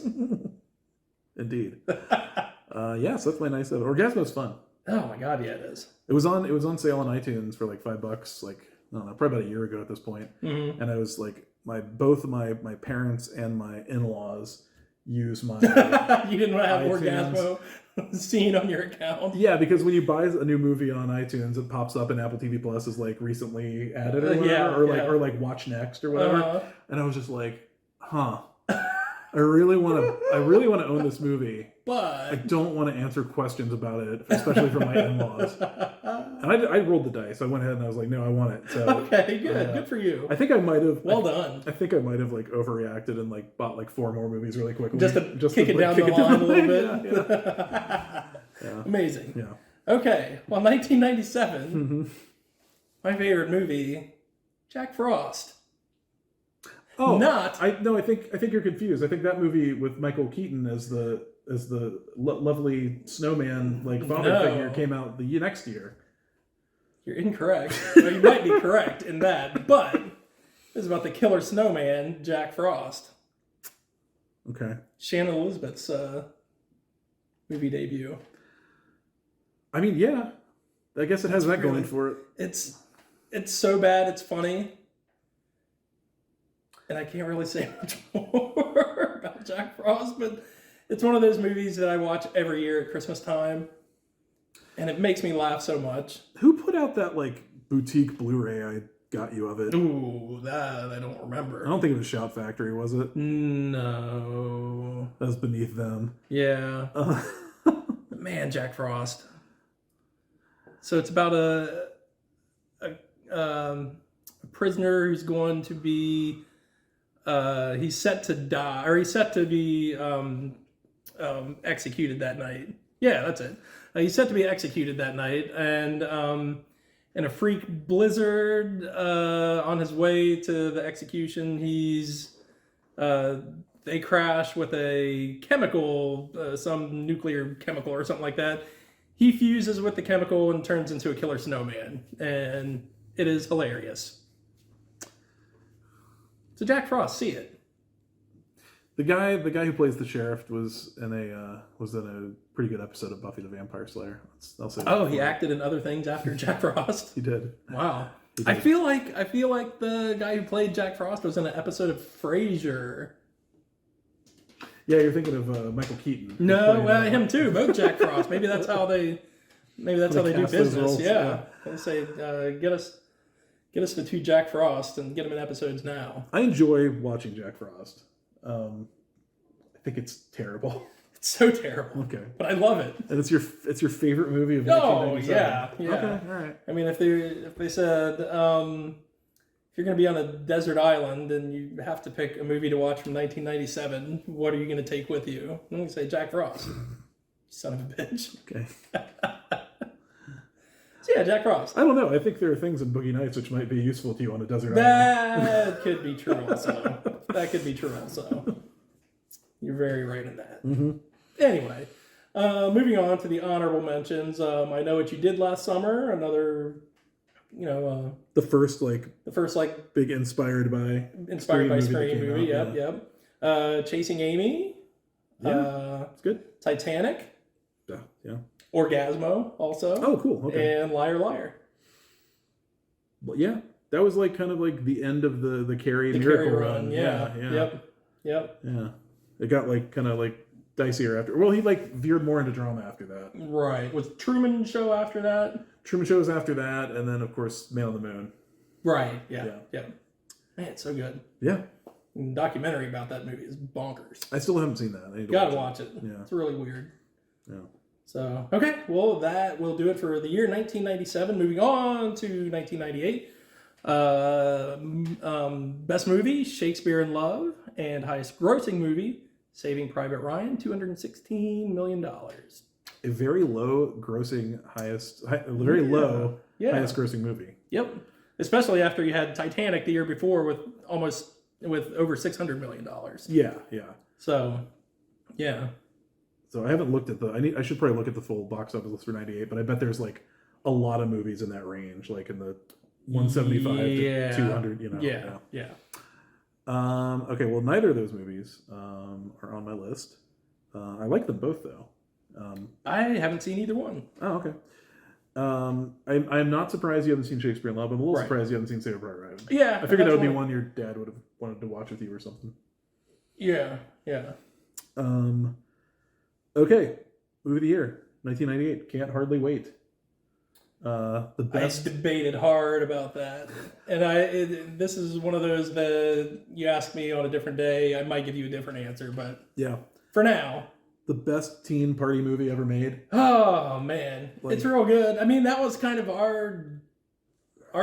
Indeed. So that's my nice. Orgasmo's fun. Oh my God, yeah, it is. It was on sale on iTunes for like $5, like I don't know, probably about a year ago at this point. And I was like, both my parents and my in-laws use my. You didn't have Orgasmo seen on your account. Yeah, because when you buy a new movie on iTunes, it pops up in Apple TV Plus as like recently added or whatever, or like watch next or whatever. And I was just like, huh. I really want to own this movie, but I don't want to answer questions about it, especially from my in-laws. And I rolled the dice. I went ahead and I was like, no, I want it. So okay, good, good for you. I think I might have. Well done. I think I might have like overreacted and like bought like 4 more movies really quickly, just to kick it down the line a little bit. Yeah. Amazing. Yeah. Okay. Well, 1997. My favorite movie, Jack Frost. Oh, I think you're confused. I think that movie with Michael Keaton as the lovely snowman father figure came out the next year. You're incorrect. Well, you might be correct in that, but it's about the killer snowman, Jack Frost. Okay. Shannon Elizabeth's movie debut. I mean, yeah. I guess it has that going for it. It's so bad it's funny. And I can't really say much more about Jack Frost, but it's one of those movies that I watch every year at Christmas time, and it makes me laugh so much. Who put out that boutique Blu-ray got you of it? Ooh, that I don't remember. I don't think it was Shout Factory, was it? No. That was beneath them. Yeah. Man, Jack Frost. So it's about a prisoner who's going to be he's set to die, or he's set to be executed that night. Yeah, that's it. He's set to be executed that night, and in a freak blizzard on his way to the execution, they crash with a chemical, some nuclear chemical or something like that. He fuses with the chemical and turns into a killer snowman, and it is hilarious. So Jack Frost, see it. The guy who plays the sheriff was in a pretty good episode of Buffy the Vampire Slayer. I'll say. Oh, he acted in other things after Jack Frost. He did. Wow. He did. I feel like the guy who played Jack Frost was in an episode of Frasier. Yeah, you're thinking of Michael Keaton. No, well, him too. Both Jack Frost. Maybe that's how they do business. Roles, Yeah. Let's say get us the two Jack Frost and get them in episodes now. I enjoy watching Jack Frost. I think it's terrible. It's so terrible. Okay, but I love it. And it's your favorite movie of Oh 1997. yeah. Okay, all right. I mean, if they said if you're going to be on a desert island and you have to pick a movie to watch from 1997, what are you going to take with you? I'm going to say Jack Frost. Son of a bitch. Okay. So yeah, Jack Frost. I don't know. I think there are things in Boogie Nights which might be useful to you on a desert island. That could be true also. You're very right in that. Mm-hmm. Anyway, moving on to the honorable mentions. I Know What You Did Last Summer. Another, the first big inspired by Scream Scream movie. Yep. Chasing Amy. Yeah, it's good. Titanic. Yeah. Orgasmo also. Oh, cool. Okay. And Liar Liar. Well, yeah, that was kind of the end of the Carrie Miracle run. Yeah. Yep. Yeah. It got kind of dicier after. Well, he veered more into drama after that. Right. Was Truman Show after that? Truman Show was after that, and then of course Man on the Moon. Right. Yeah. Man, it's so good. Yeah. The documentary about that movie is bonkers. I still haven't seen that. I need to Gotta watch it. Yeah. It's really weird. Yeah. So, okay. Well, that will do it for the year 1997. Moving on to 1998. Best movie, Shakespeare in Love. And highest grossing movie, Saving Private Ryan, $216 million. A very low grossing highest grossing movie. Yep. Especially after you had Titanic the year before with over $600 million. Yeah. So, yeah. So I haven't looked at I should probably look at the full box office list for 98, but I bet there's a lot of movies in that range, in the 175 to 200, Yeah. Okay, well, neither of those movies are on my list. I like them both, though. I haven't seen either one. Oh, okay. I'm not surprised you haven't seen Shakespeare in Love. I'm a little surprised you haven't seen Saving Private Ryan. Yeah. I figured that would be one your dad would have wanted to watch with you or something. Yeah. Okay, movie of the year, 1998. Can't Hardly Wait. The best. I debated hard about that, and this is one of those that you ask me on a different day, I might give you a different answer, but yeah, for now, the best teen party movie ever made. Oh man, it's real good. I mean, that was kind of our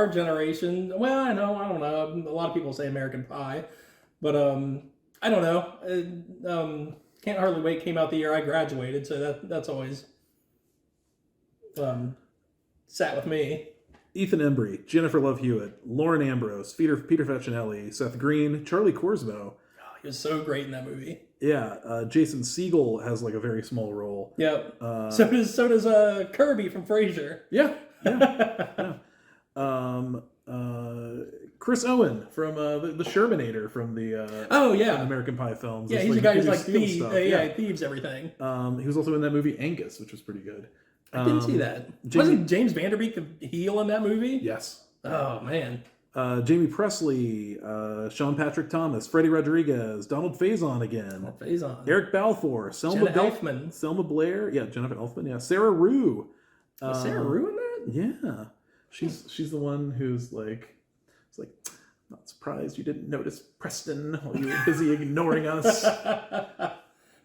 generation. Well, I don't know. A lot of people say American Pie, but I don't know. Can't Hardly Wait came out the year I graduated, so that's always sat with me. Ethan Embry, Jennifer Love Hewitt, Lauren Ambrose, Peter Facinelli, Seth Green, Charlie Korsmo. Oh, he was so great in that movie. Yeah, Jason Segel has a very small role. Yep. So does Kirby from Frasier. Yeah. Chris Owen from the Shermanator from the American Pie films. Yeah, he's the guy who's thieves he thieves everything. He was also in that movie Angus, which was pretty good. I didn't see that. Wasn't James Vanderbeek the heel in that movie? Yes. Oh man. Jamie Presley, Sean Patrick Thomas, Freddie Rodriguez, Donald Faison again. Eric Balfour, Selma Blair. Yeah, Jennifer Elfman. Yeah, Sarah Rue. Was Sarah Rue in that? Yeah. She's the one who's It's like, I'm not surprised you didn't notice Preston while you were busy ignoring us.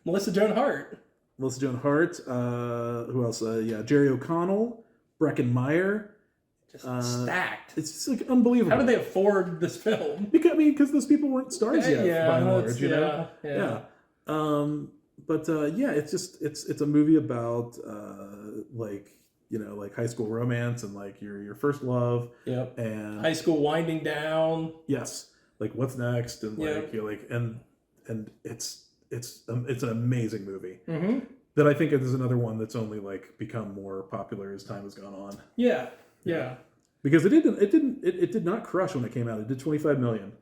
Melissa Joan Hart. Melissa Joan Hart. Who else? Jerry O'Connell, Breckin Meyer. Just stacked. It's just like unbelievable. How did they afford this film? Because those people weren't stars yet, by and large, you know? Yeah. It's a movie about like high school romance and like your first love. Yep. And high school winding down. Yes. Like what's next, and like you're like and it's an amazing movie. Mm-hmm. That I think is another one that's only like become more popular as time has gone on. Yeah. Because it did not crush when it came out. It did 25 million.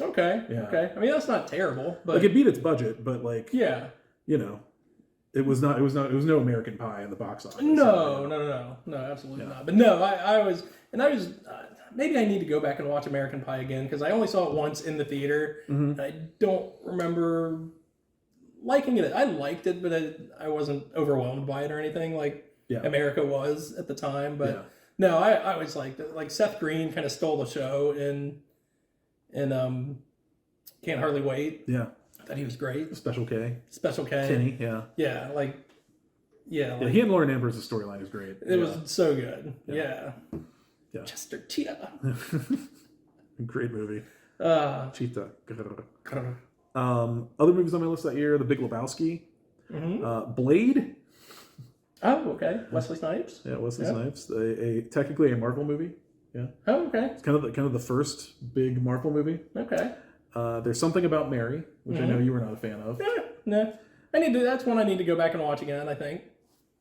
Okay. Yeah. Okay. I mean, that's not terrible, but like it beat its budget, but like yeah, it was no American Pie in the box office. No, absolutely not. But no, I was maybe I need to go back and watch American Pie again because I only saw it once in the theater. Mm-hmm. And I don't remember liking it. I liked it, but I wasn't overwhelmed by it or anything like America was at the time. But no, I was like Seth Green kind of stole the show and Can't Hardly Wait. Yeah. I thought he was great. Special K. Kenny, yeah. Yeah, he and Lauren Amber's storyline is great. It was so good. Yeah. Chester Cheetah. Great movie. Cheetah. Other movies on my list that year: The Big Lebowski, Blade. Oh, okay. Wesley Snipes. Yeah, Wesley Snipes. Technically a Marvel movie. Yeah. Oh, okay. It's kind of the first big Marvel movie. Okay. There's Something About Mary, which I know you were not a fan of. Yeah, no. That's one I need to go back and watch again, I think.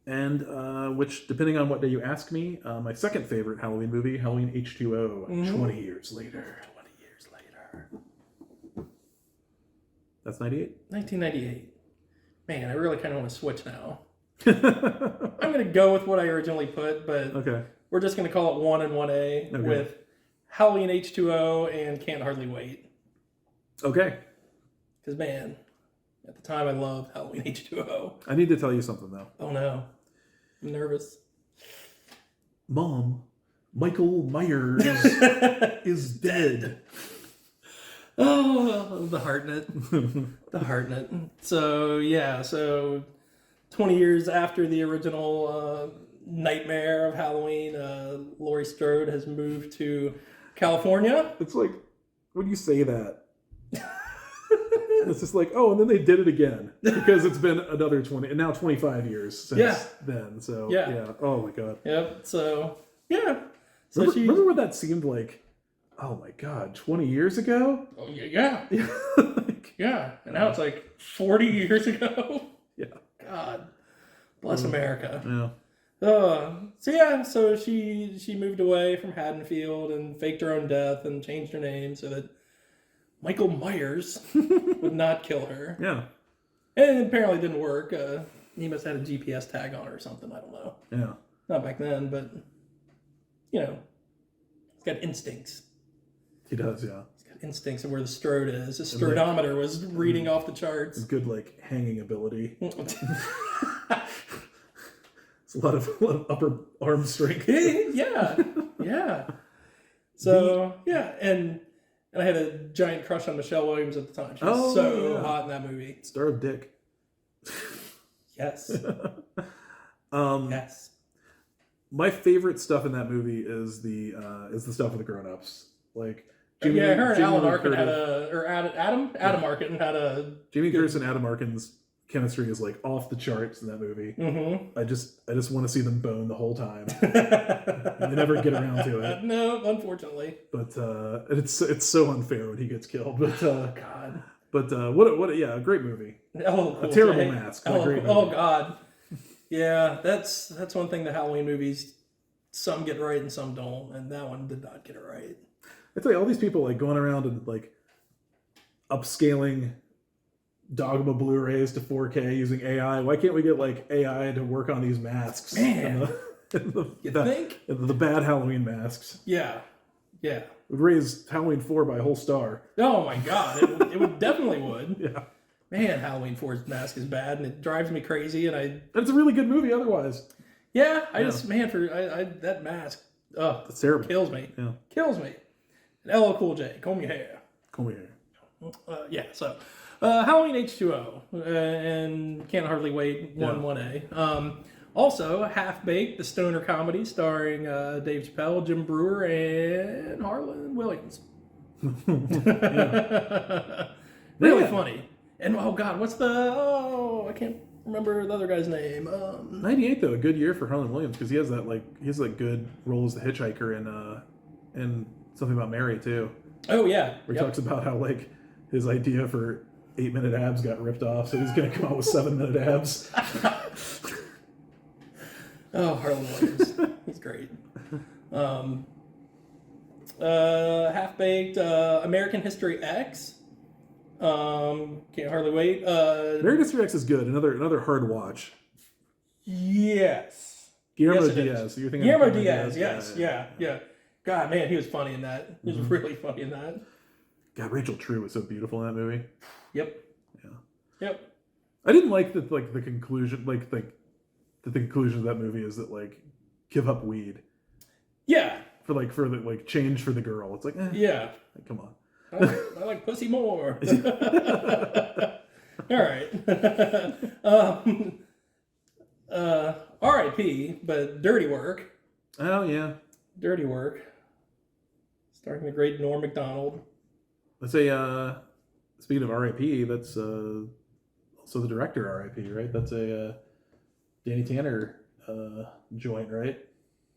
And which, depending on what day you ask me, my second favorite Halloween movie, Halloween H2O, 20 years later. 20 years later. That's 98? 1998. Man, I really kind of want to switch now. I'm going to go with what I originally put, but we're just going to call it 1 and 1A with Halloween H2O and Can't Hardly Wait. Okay. Because, man, at the time I loved Halloween H2O. I need to tell you something, though. Oh, no. I'm nervous. Mom, Michael Myers is dead. Oh, the Hartnett. The Hartnett. So 20 years after the original nightmare of Halloween, Laurie Strode has moved to California. It's like, when you say that, it's just like, oh, and then they did it again because it's been another 20 and now 25 years since then. So oh my god. Yep. So yeah. So remember what that seemed like? Oh my god, 20 years ago? Oh yeah. Yeah. And now it's like 40 years ago. Yeah. God bless America. Yeah. So she moved away from Haddonfield and faked her own death and changed her name so that Michael Myers would not kill her. Yeah. And it apparently didn't work. He must have had a GPS tag on her or something. I don't know. Yeah. Not back then, but, he's got instincts. He does, yeah. He's got instincts of where the Strode is. His Strodometer was reading off the charts. Good, hanging ability. It's a lot of upper arm strength. Yeah. So, and I had a giant crush on Michelle Williams at the time. She was hot in that movie. Star of Dick. Yes. Yes. My favorite stuff in that movie is the stuff with the grown-ups. Like Jamie, her and Alan Arkin Adam Arkin had a Jamie Curtis and Adam Arkin's chemistry is off the charts in that movie. Mm-hmm. I just want to see them bone the whole time. And they never get around to it. No, unfortunately. But it's so unfair when he gets killed. But God. But what a great movie. Oh, cool. A terrible mask. But a great movie. Oh God. Yeah, that's one thing that Halloween movies, some get right and some don't, and that one did not get it right. I tell you, all these people going around and upscaling Dogma Blu-rays to 4K using AI. Why can't we get AI to work on these masks? Man, you think? The bad Halloween masks. Yeah. It would raise Halloween 4 by a whole star. Oh my God, it would definitely would. Yeah. Man, Halloween 4's mask is bad and it drives me crazy, and it's a really good movie otherwise. Yeah, that mask. That's terrible. Kills me. Yeah. Kills me. And LL Cool J, Comb Your Hair. Comb Your Hair. Yeah, so Halloween H2O and Can't Hardly Wait 1A. Also, Half Baked, the stoner comedy starring Dave Chappelle, Jim Brewer, and Harlan Williams. Really funny. And oh god, what's I can't remember the other guy's name. 98 though, a good year for Harlan Williams because he has that good role as the hitchhiker in Something About Mary too. Oh yeah, where he talks about how like his idea for 8-minute abs got ripped off, so he's gonna come out with 7-minute abs. Oh, Harlan Williams, he's great. Half Baked, American History X. Can't Hardly Wait. American History X is good. Another hard watch. Yes. Guillermo yes, Diaz. So you're thinking Guillermo Diaz. Yes. Yeah. God, man, he was funny in that. He was really funny in that. God, Rachel True was so beautiful in that movie. Yep. Yeah. Yep. I didn't like the conclusion. The conclusion of that movie is that give up weed. Yeah. For the change for the girl. It's like yeah. Come on. I like pussy more. All right. R.I.P. But Dirty Work. Oh yeah. Dirty Work. Starring the great Norm Macdonald. Let's say, speaking of R.I.P., that's also the director R.I.P., right? That's a Danny Tanner joint, right?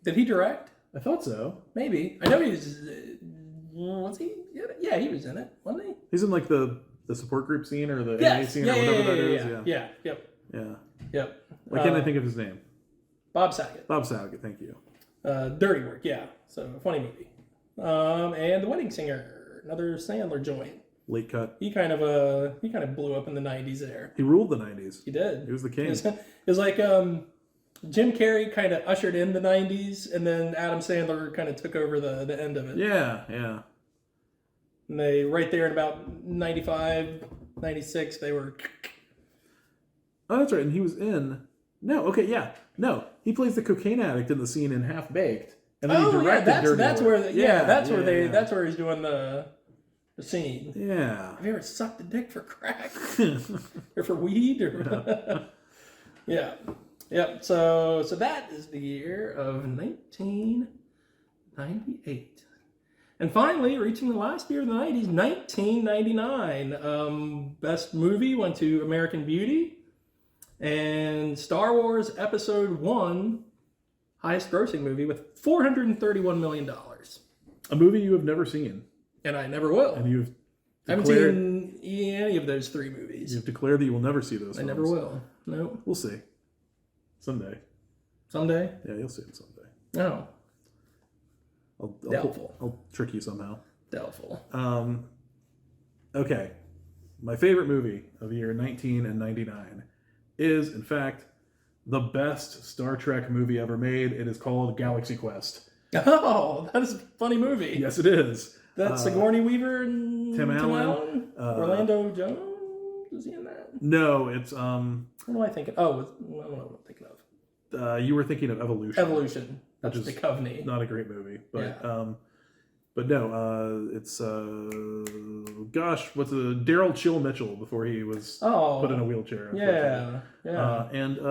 Did he direct? I thought so. Maybe. I know he was. Was he? Yeah, he was in it, wasn't he? He's in the support group scene or the AA scene or whatever that is. Yeah. Yep. Yeah. Yep. Why can't I think of his name? Bob Saget. Bob Saget, thank you. Dirty Work, yeah. So funny movie. And The Wedding Singer, another Sandler joint. Late cut. He kind of blew up in the 90s there. He ruled the 90s. He did. He was the king. It was like Jim Carrey kind of ushered in the 90s, and then Adam Sandler kind of took over the end of it. Yeah. And they, right there in about 95, 96, they were... Oh, that's right. And he was in... No, okay, yeah. No, he plays the cocaine addict in the scene in Half Baked. And then he directed Dirty that's Work. where that's where he's doing the scene. Yeah. Have you ever sucked a dick for crack? Or for weed? Or yeah. Yep. So that is the year of 1998. And finally, reaching the last year of the 90s, 1999. Best movie went to American Beauty. And Star Wars Episode 1, highest grossing movie with $431 million. A movie you have never seen. And I never will. And you've I haven't seen any of those three movies. You've declared that you will never see those films. I never will. No. We'll see. Someday. Someday? Yeah, you'll see it someday. No. Doubtful. I'll trick you somehow. Doubtful. Okay. My favorite movie of the year 1999 is, in fact, the best Star Trek movie ever made. It is called Galaxy Quest. Oh, that is a funny movie. Yes, it is. That's Sigourney Weaver and Tim Allen. Orlando Jones? Is he in that? No, it's... What am I thinking? Oh, I don't know what I'm thinking of. You were thinking of Evolution. Evolution. That's the Coveney. Not a great movie, but yeah. But no, it's what's Daryl Chill Mitchell before he was put in a wheelchair. Yeah. And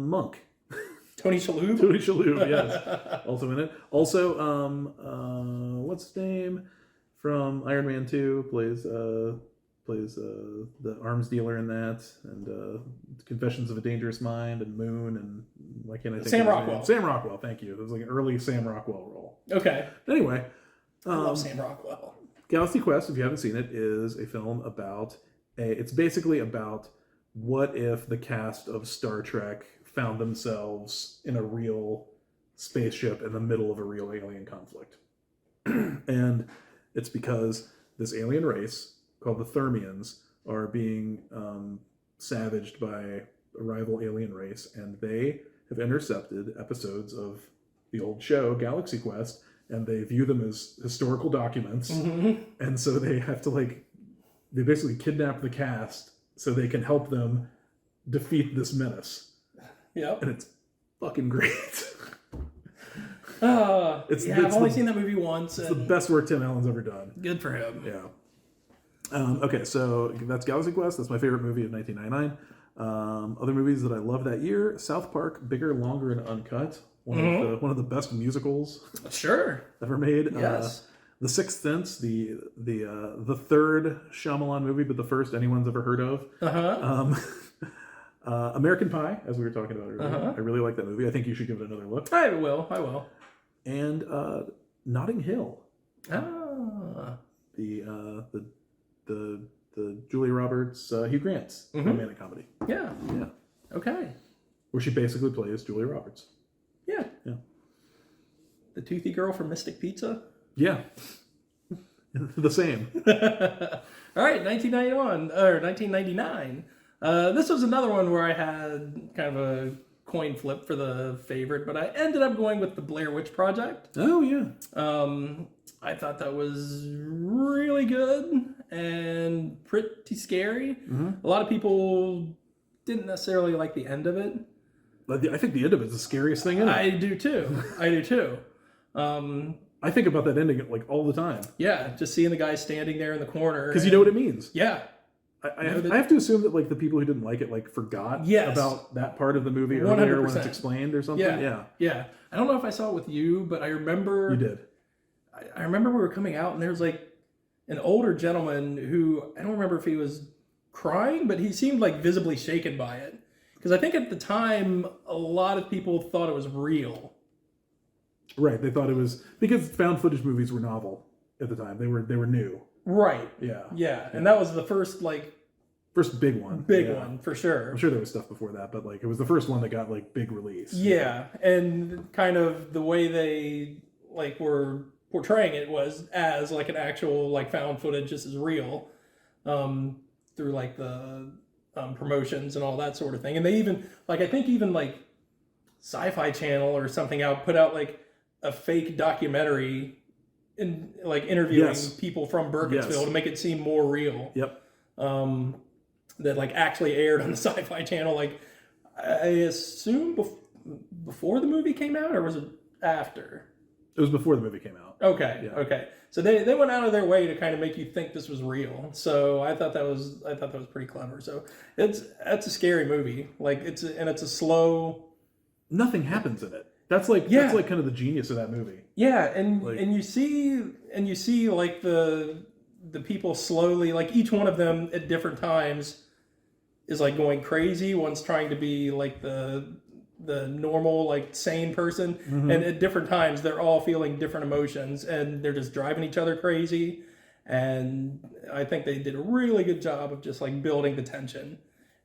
Monk. Tony Shalhoub. Tony Shalhoub, yes, also in it. Also, what's his name from Iron Man 2 plays the arms dealer in that, and Confessions of a Dangerous Mind, and Moon, and why can't I think Sam of his Rockwell. name? Sam Rockwell, thank you. It was like an early Sam Rockwell role. Okay. Anyway. I love Sam Rockwell. Galaxy Quest, if you haven't seen it, is a film about it's basically about what if the cast of Star Trek found themselves in a real spaceship in the middle of a real alien conflict. And it's because this alien race called the Thermians are being savaged by a rival alien race, and they have intercepted episodes of the old show Galaxy Quest, and they view them as historical documents. Mm-hmm. And so they have to they basically kidnap the cast so they can help them defeat this menace. Yep. And it's fucking great. I've only seen that movie once. It's the best work Tim Allen's ever done. Good for him. Yeah. Okay, so that's Galaxy Quest. That's my favorite movie of 1999. Other movies that I loved that year: South Park, Bigger, Longer, and Uncut. One of the best musicals ever made. Yes. The Sixth Sense, the third Shyamalan movie, but the first anyone's ever heard of. American Pie, as we were talking about earlier. I really like that movie. I think you should give it another look. I will. And Notting Hill. Ah. The Julia Roberts, Hugh Grant's romantic comedy. Yeah. Okay. Where she basically plays Julia Roberts. Yeah. Yeah. The toothy girl from Mystic Pizza. Yeah. The same. All right, 1991 or 1999. This was another one where I had kind of a coin flip for the favorite, but I ended up going with the Blair Witch Project. Oh yeah. I thought that was really good and pretty scary. A lot of people didn't necessarily like the end of it. I think the end of it is the scariest thing in it. I do too. I think about that ending like all the time. Yeah, just seeing the guy standing there in the corner. Because you know what it means. Yeah. I have to assume that like the people who didn't like it like forgot about that part of the movie earlier 100%. when it's explained or something. Yeah. I don't know if I saw it with you, but I remember... You did. I remember we were coming out and there was like an older gentleman who, I don't remember if he was crying, but he seemed like visibly shaken by it. Because I think at the time, a lot of people thought it was real. Right, they thought it was... Because found footage movies were novel at the time. They were new. Right. Yeah. And that was the first first big one. Big one, for sure. I'm sure there was stuff before that, but like it was the first one that got like big release. Yeah, and kind of the way they like were portraying it was as like an actual like found footage. This is real, through like the promotions and all that sort of thing. And they even like I think even like Sci-Fi Channel or something put out like a fake documentary in like interviewing people from Burkittsville to make it seem more real. Yep. That like actually aired on the Sci-Fi Channel. Like I assume before the movie came out, or was it after? It was before the movie came out. Okay. So they went out of their way to kind of make you think this was real. So I thought that was pretty clever. So that's a scary movie. Like it's a slow. Nothing happens in it. That's like kind of the genius of that movie. Yeah, and you see like the people slowly, like each one of them at different times is like going crazy. One's trying to be like the normal, like sane person, and at different times they're all feeling different emotions, and they're just driving each other crazy. And I think they did a really good job of just like building the tension.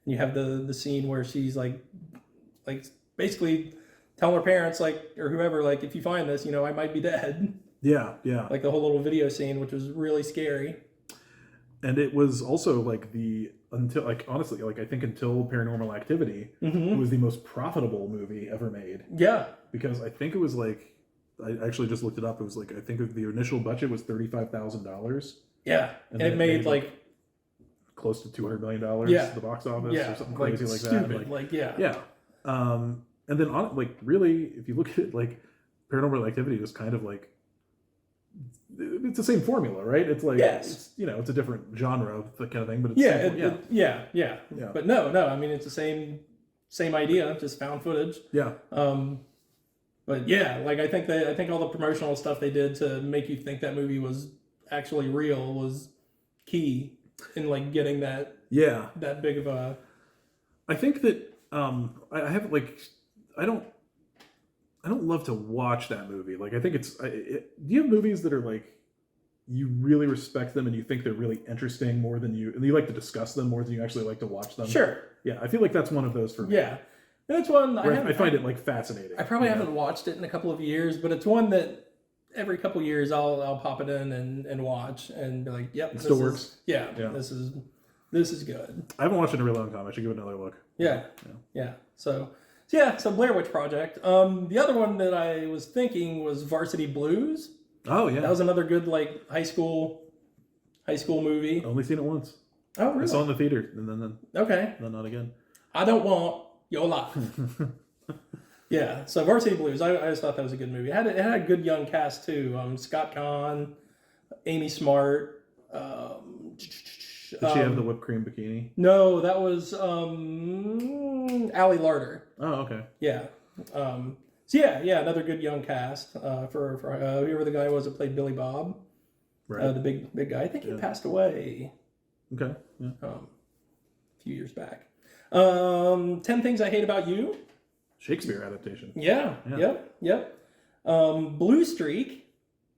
And you have the scene where she's like basically telling her parents, like, or whoever, like, if you find this, I might be dead. Yeah. Like the whole little video scene, which was really scary. And it was also like honestly, I think until Paranormal Activity, it was the most profitable movie ever made. Yeah. Because I think it was like, I actually just looked it up. It was like, I think the initial budget was $35,000. Yeah. And it made like close to $200 million at the box office or something crazy like stupid. that. Yeah. And then really, if you look at it, like Paranormal Activity was kind of like, it's the same formula, right? It's like, it's a different genre, that kind of thing, but it's yeah. But no, I mean, it's the same idea, just found footage. Yeah. But yeah, like I think all the promotional stuff they did to make you think that movie was actually real was key in like getting that big of a. I think that I have like I don't love to watch that movie. Like I think do you have movies that are like you really respect them and you think they're really interesting more than you like to discuss them more than you actually like to watch them? Sure. Yeah, I feel like that's one of those for me. Yeah. That's one I find it like fascinating. I probably haven't watched it in a couple of years, but it's one that every couple of years I'll pop it in and watch and be like, yep, it still works. Yeah. This is good. I haven't watched it in a really long time. I should give it another look. Yeah. So Blair Witch Project. The other one that I was thinking was Varsity Blues. Oh yeah. That was another good like high school movie. Only seen it once. Oh really? I saw it in the theater and then okay. Then not again. I don't want your life. Yeah, so Varsity Blues, I just thought that was a good movie. It had a good young cast too. Scott Conn, Amy Smart. Did she have the whipped cream bikini? No, that was Allie Larder. Oh, okay. Yeah. So yeah, another good young cast for whoever the guy was that played Billy Bob, Right. the big guy. I think he passed away. Okay. Yeah. A few years back. 10 Things I Hate About You. Shakespeare adaptation. Yeah. Yep. Blue Streak.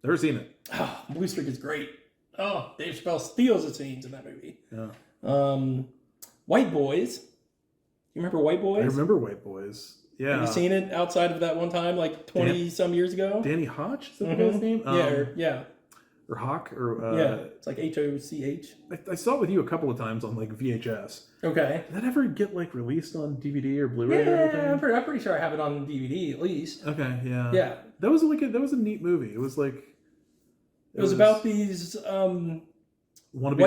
Never seen it. Oh, Blue Streak is great. Oh, Dave Chappelle steals the scenes in that movie. Yeah. White Boys. You remember White Boys? I remember White Boys. Yeah. Have you seen it outside of that one time, like 20-some years ago? Danny Hodge? Is that the guy's name? Yeah. Or Hawk? Or It's like Hoch. I saw it with you a couple of times on like VHS. Okay. Did that ever get like released on DVD or Blu-ray or anything? I'm pretty sure I have it on DVD at least. Okay, yeah. Yeah. That was a neat movie. It was like It was about these wannabe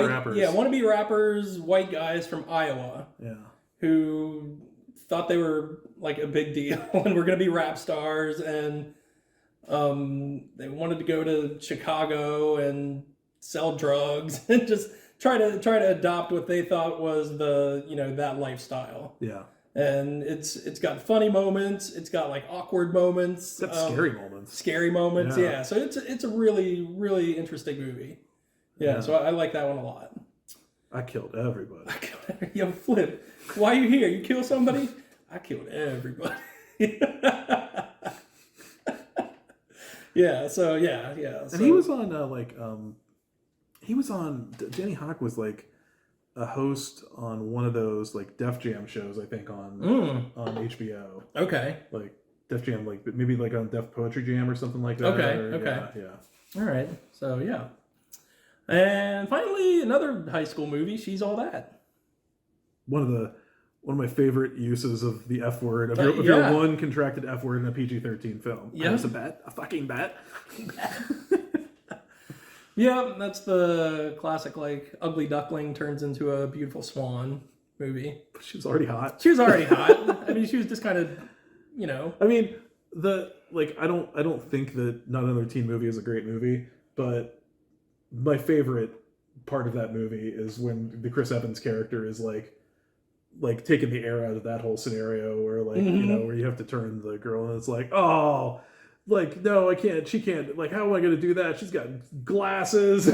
rappers. Yeah, wannabe rappers, white guys from Iowa. Yeah. Who thought they were like a big deal and were going to be rap stars, and they wanted to go to Chicago and sell drugs and just try to adopt what they thought was that lifestyle. Yeah. And it's got funny moments, it's got like awkward moments, It's got scary moments. Yeah. So it's a really, really interesting movie. Yeah. So I like that one a lot. I killed everybody. Yo, Flip, why are you here? You kill somebody? I killed everybody. Yeah. So. And he was on Danny Hawk was like a host on one of those like Def Jam shows, I think on HBO. Okay. Like Def Jam, like maybe like on Def Poetry Jam or something like that. Okay. Yeah. All right. So yeah. And finally, another high school movie, She's All That. One of my favorite uses of the F word, of your one contracted F word in a PG-13 film. Yeah. It's a fucking bet. Yeah, that's the classic, like, ugly duckling turns into a beautiful swan movie. She was already hot. She was already hot. I mean, she was just kind of, I mean, I don't think that Not Another Teen Movie is a great movie, but my favorite part of that movie is when the Chris Evans character is like taking the air out of that whole scenario where where you have to turn the girl and it's like, oh, like, no, I can't, she can't, like, how am I going to do that? She's got glasses.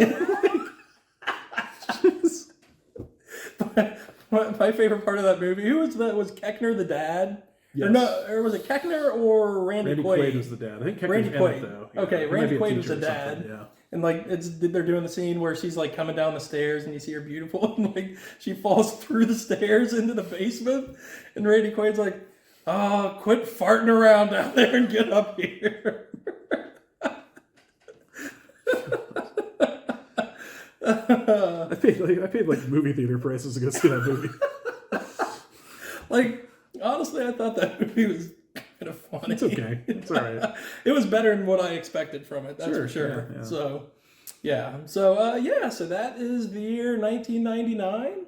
My favorite part of that movie, who was that? Was Keckner the dad? Yes. Or was it Keckner or Randy Quaid? Randy Quaid was the dad. I think Keckner's in it, though. Yeah. Okay, Randy Quaid was the dad. Yeah. And like they're doing the scene where she's like coming down the stairs and you see her beautiful and like she falls through the stairs into the basement and Randy Quaid's like, "Oh, quit farting around down there and get up here." I paid like movie theater prices to go see that movie. Like, honestly, I thought that movie was kind of funny. It's okay. It's all right. It was better than what I expected from it. That's for sure. Yeah. So, yeah. So that is the year 1999.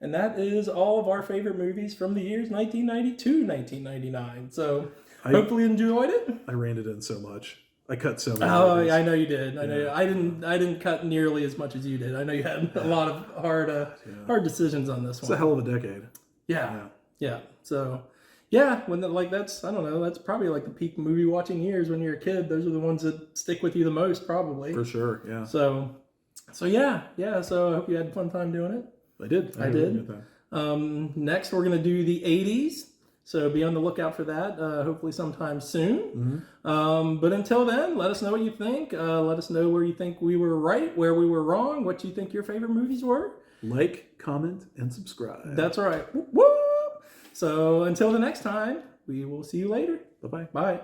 And that is all of our favorite movies from the years 1992, 1999. So, hopefully you enjoyed it. I reined it in so much. I cut so many. Oh, movies. I know you did. I know. I didn't cut nearly as much as you did. I know you had a lot of hard decisions on this one. It's a hell of a decade. Yeah. So, yeah, that's I don't know. That's probably like the peak movie watching years when you're a kid. Those are the ones that stick with you the most, probably. For sure. Yeah. So yeah. So I hope you had a fun time doing it. I did. I did. Next, we're gonna do the 80s. So be on the lookout for that, hopefully sometime soon. Mm-hmm. But until then, let us know what you think. Let us know where you think we were right, where we were wrong, what you think your favorite movies were. Like, comment, and subscribe. That's right. Woo! So until the next time, we will see you later. Bye-bye. Bye.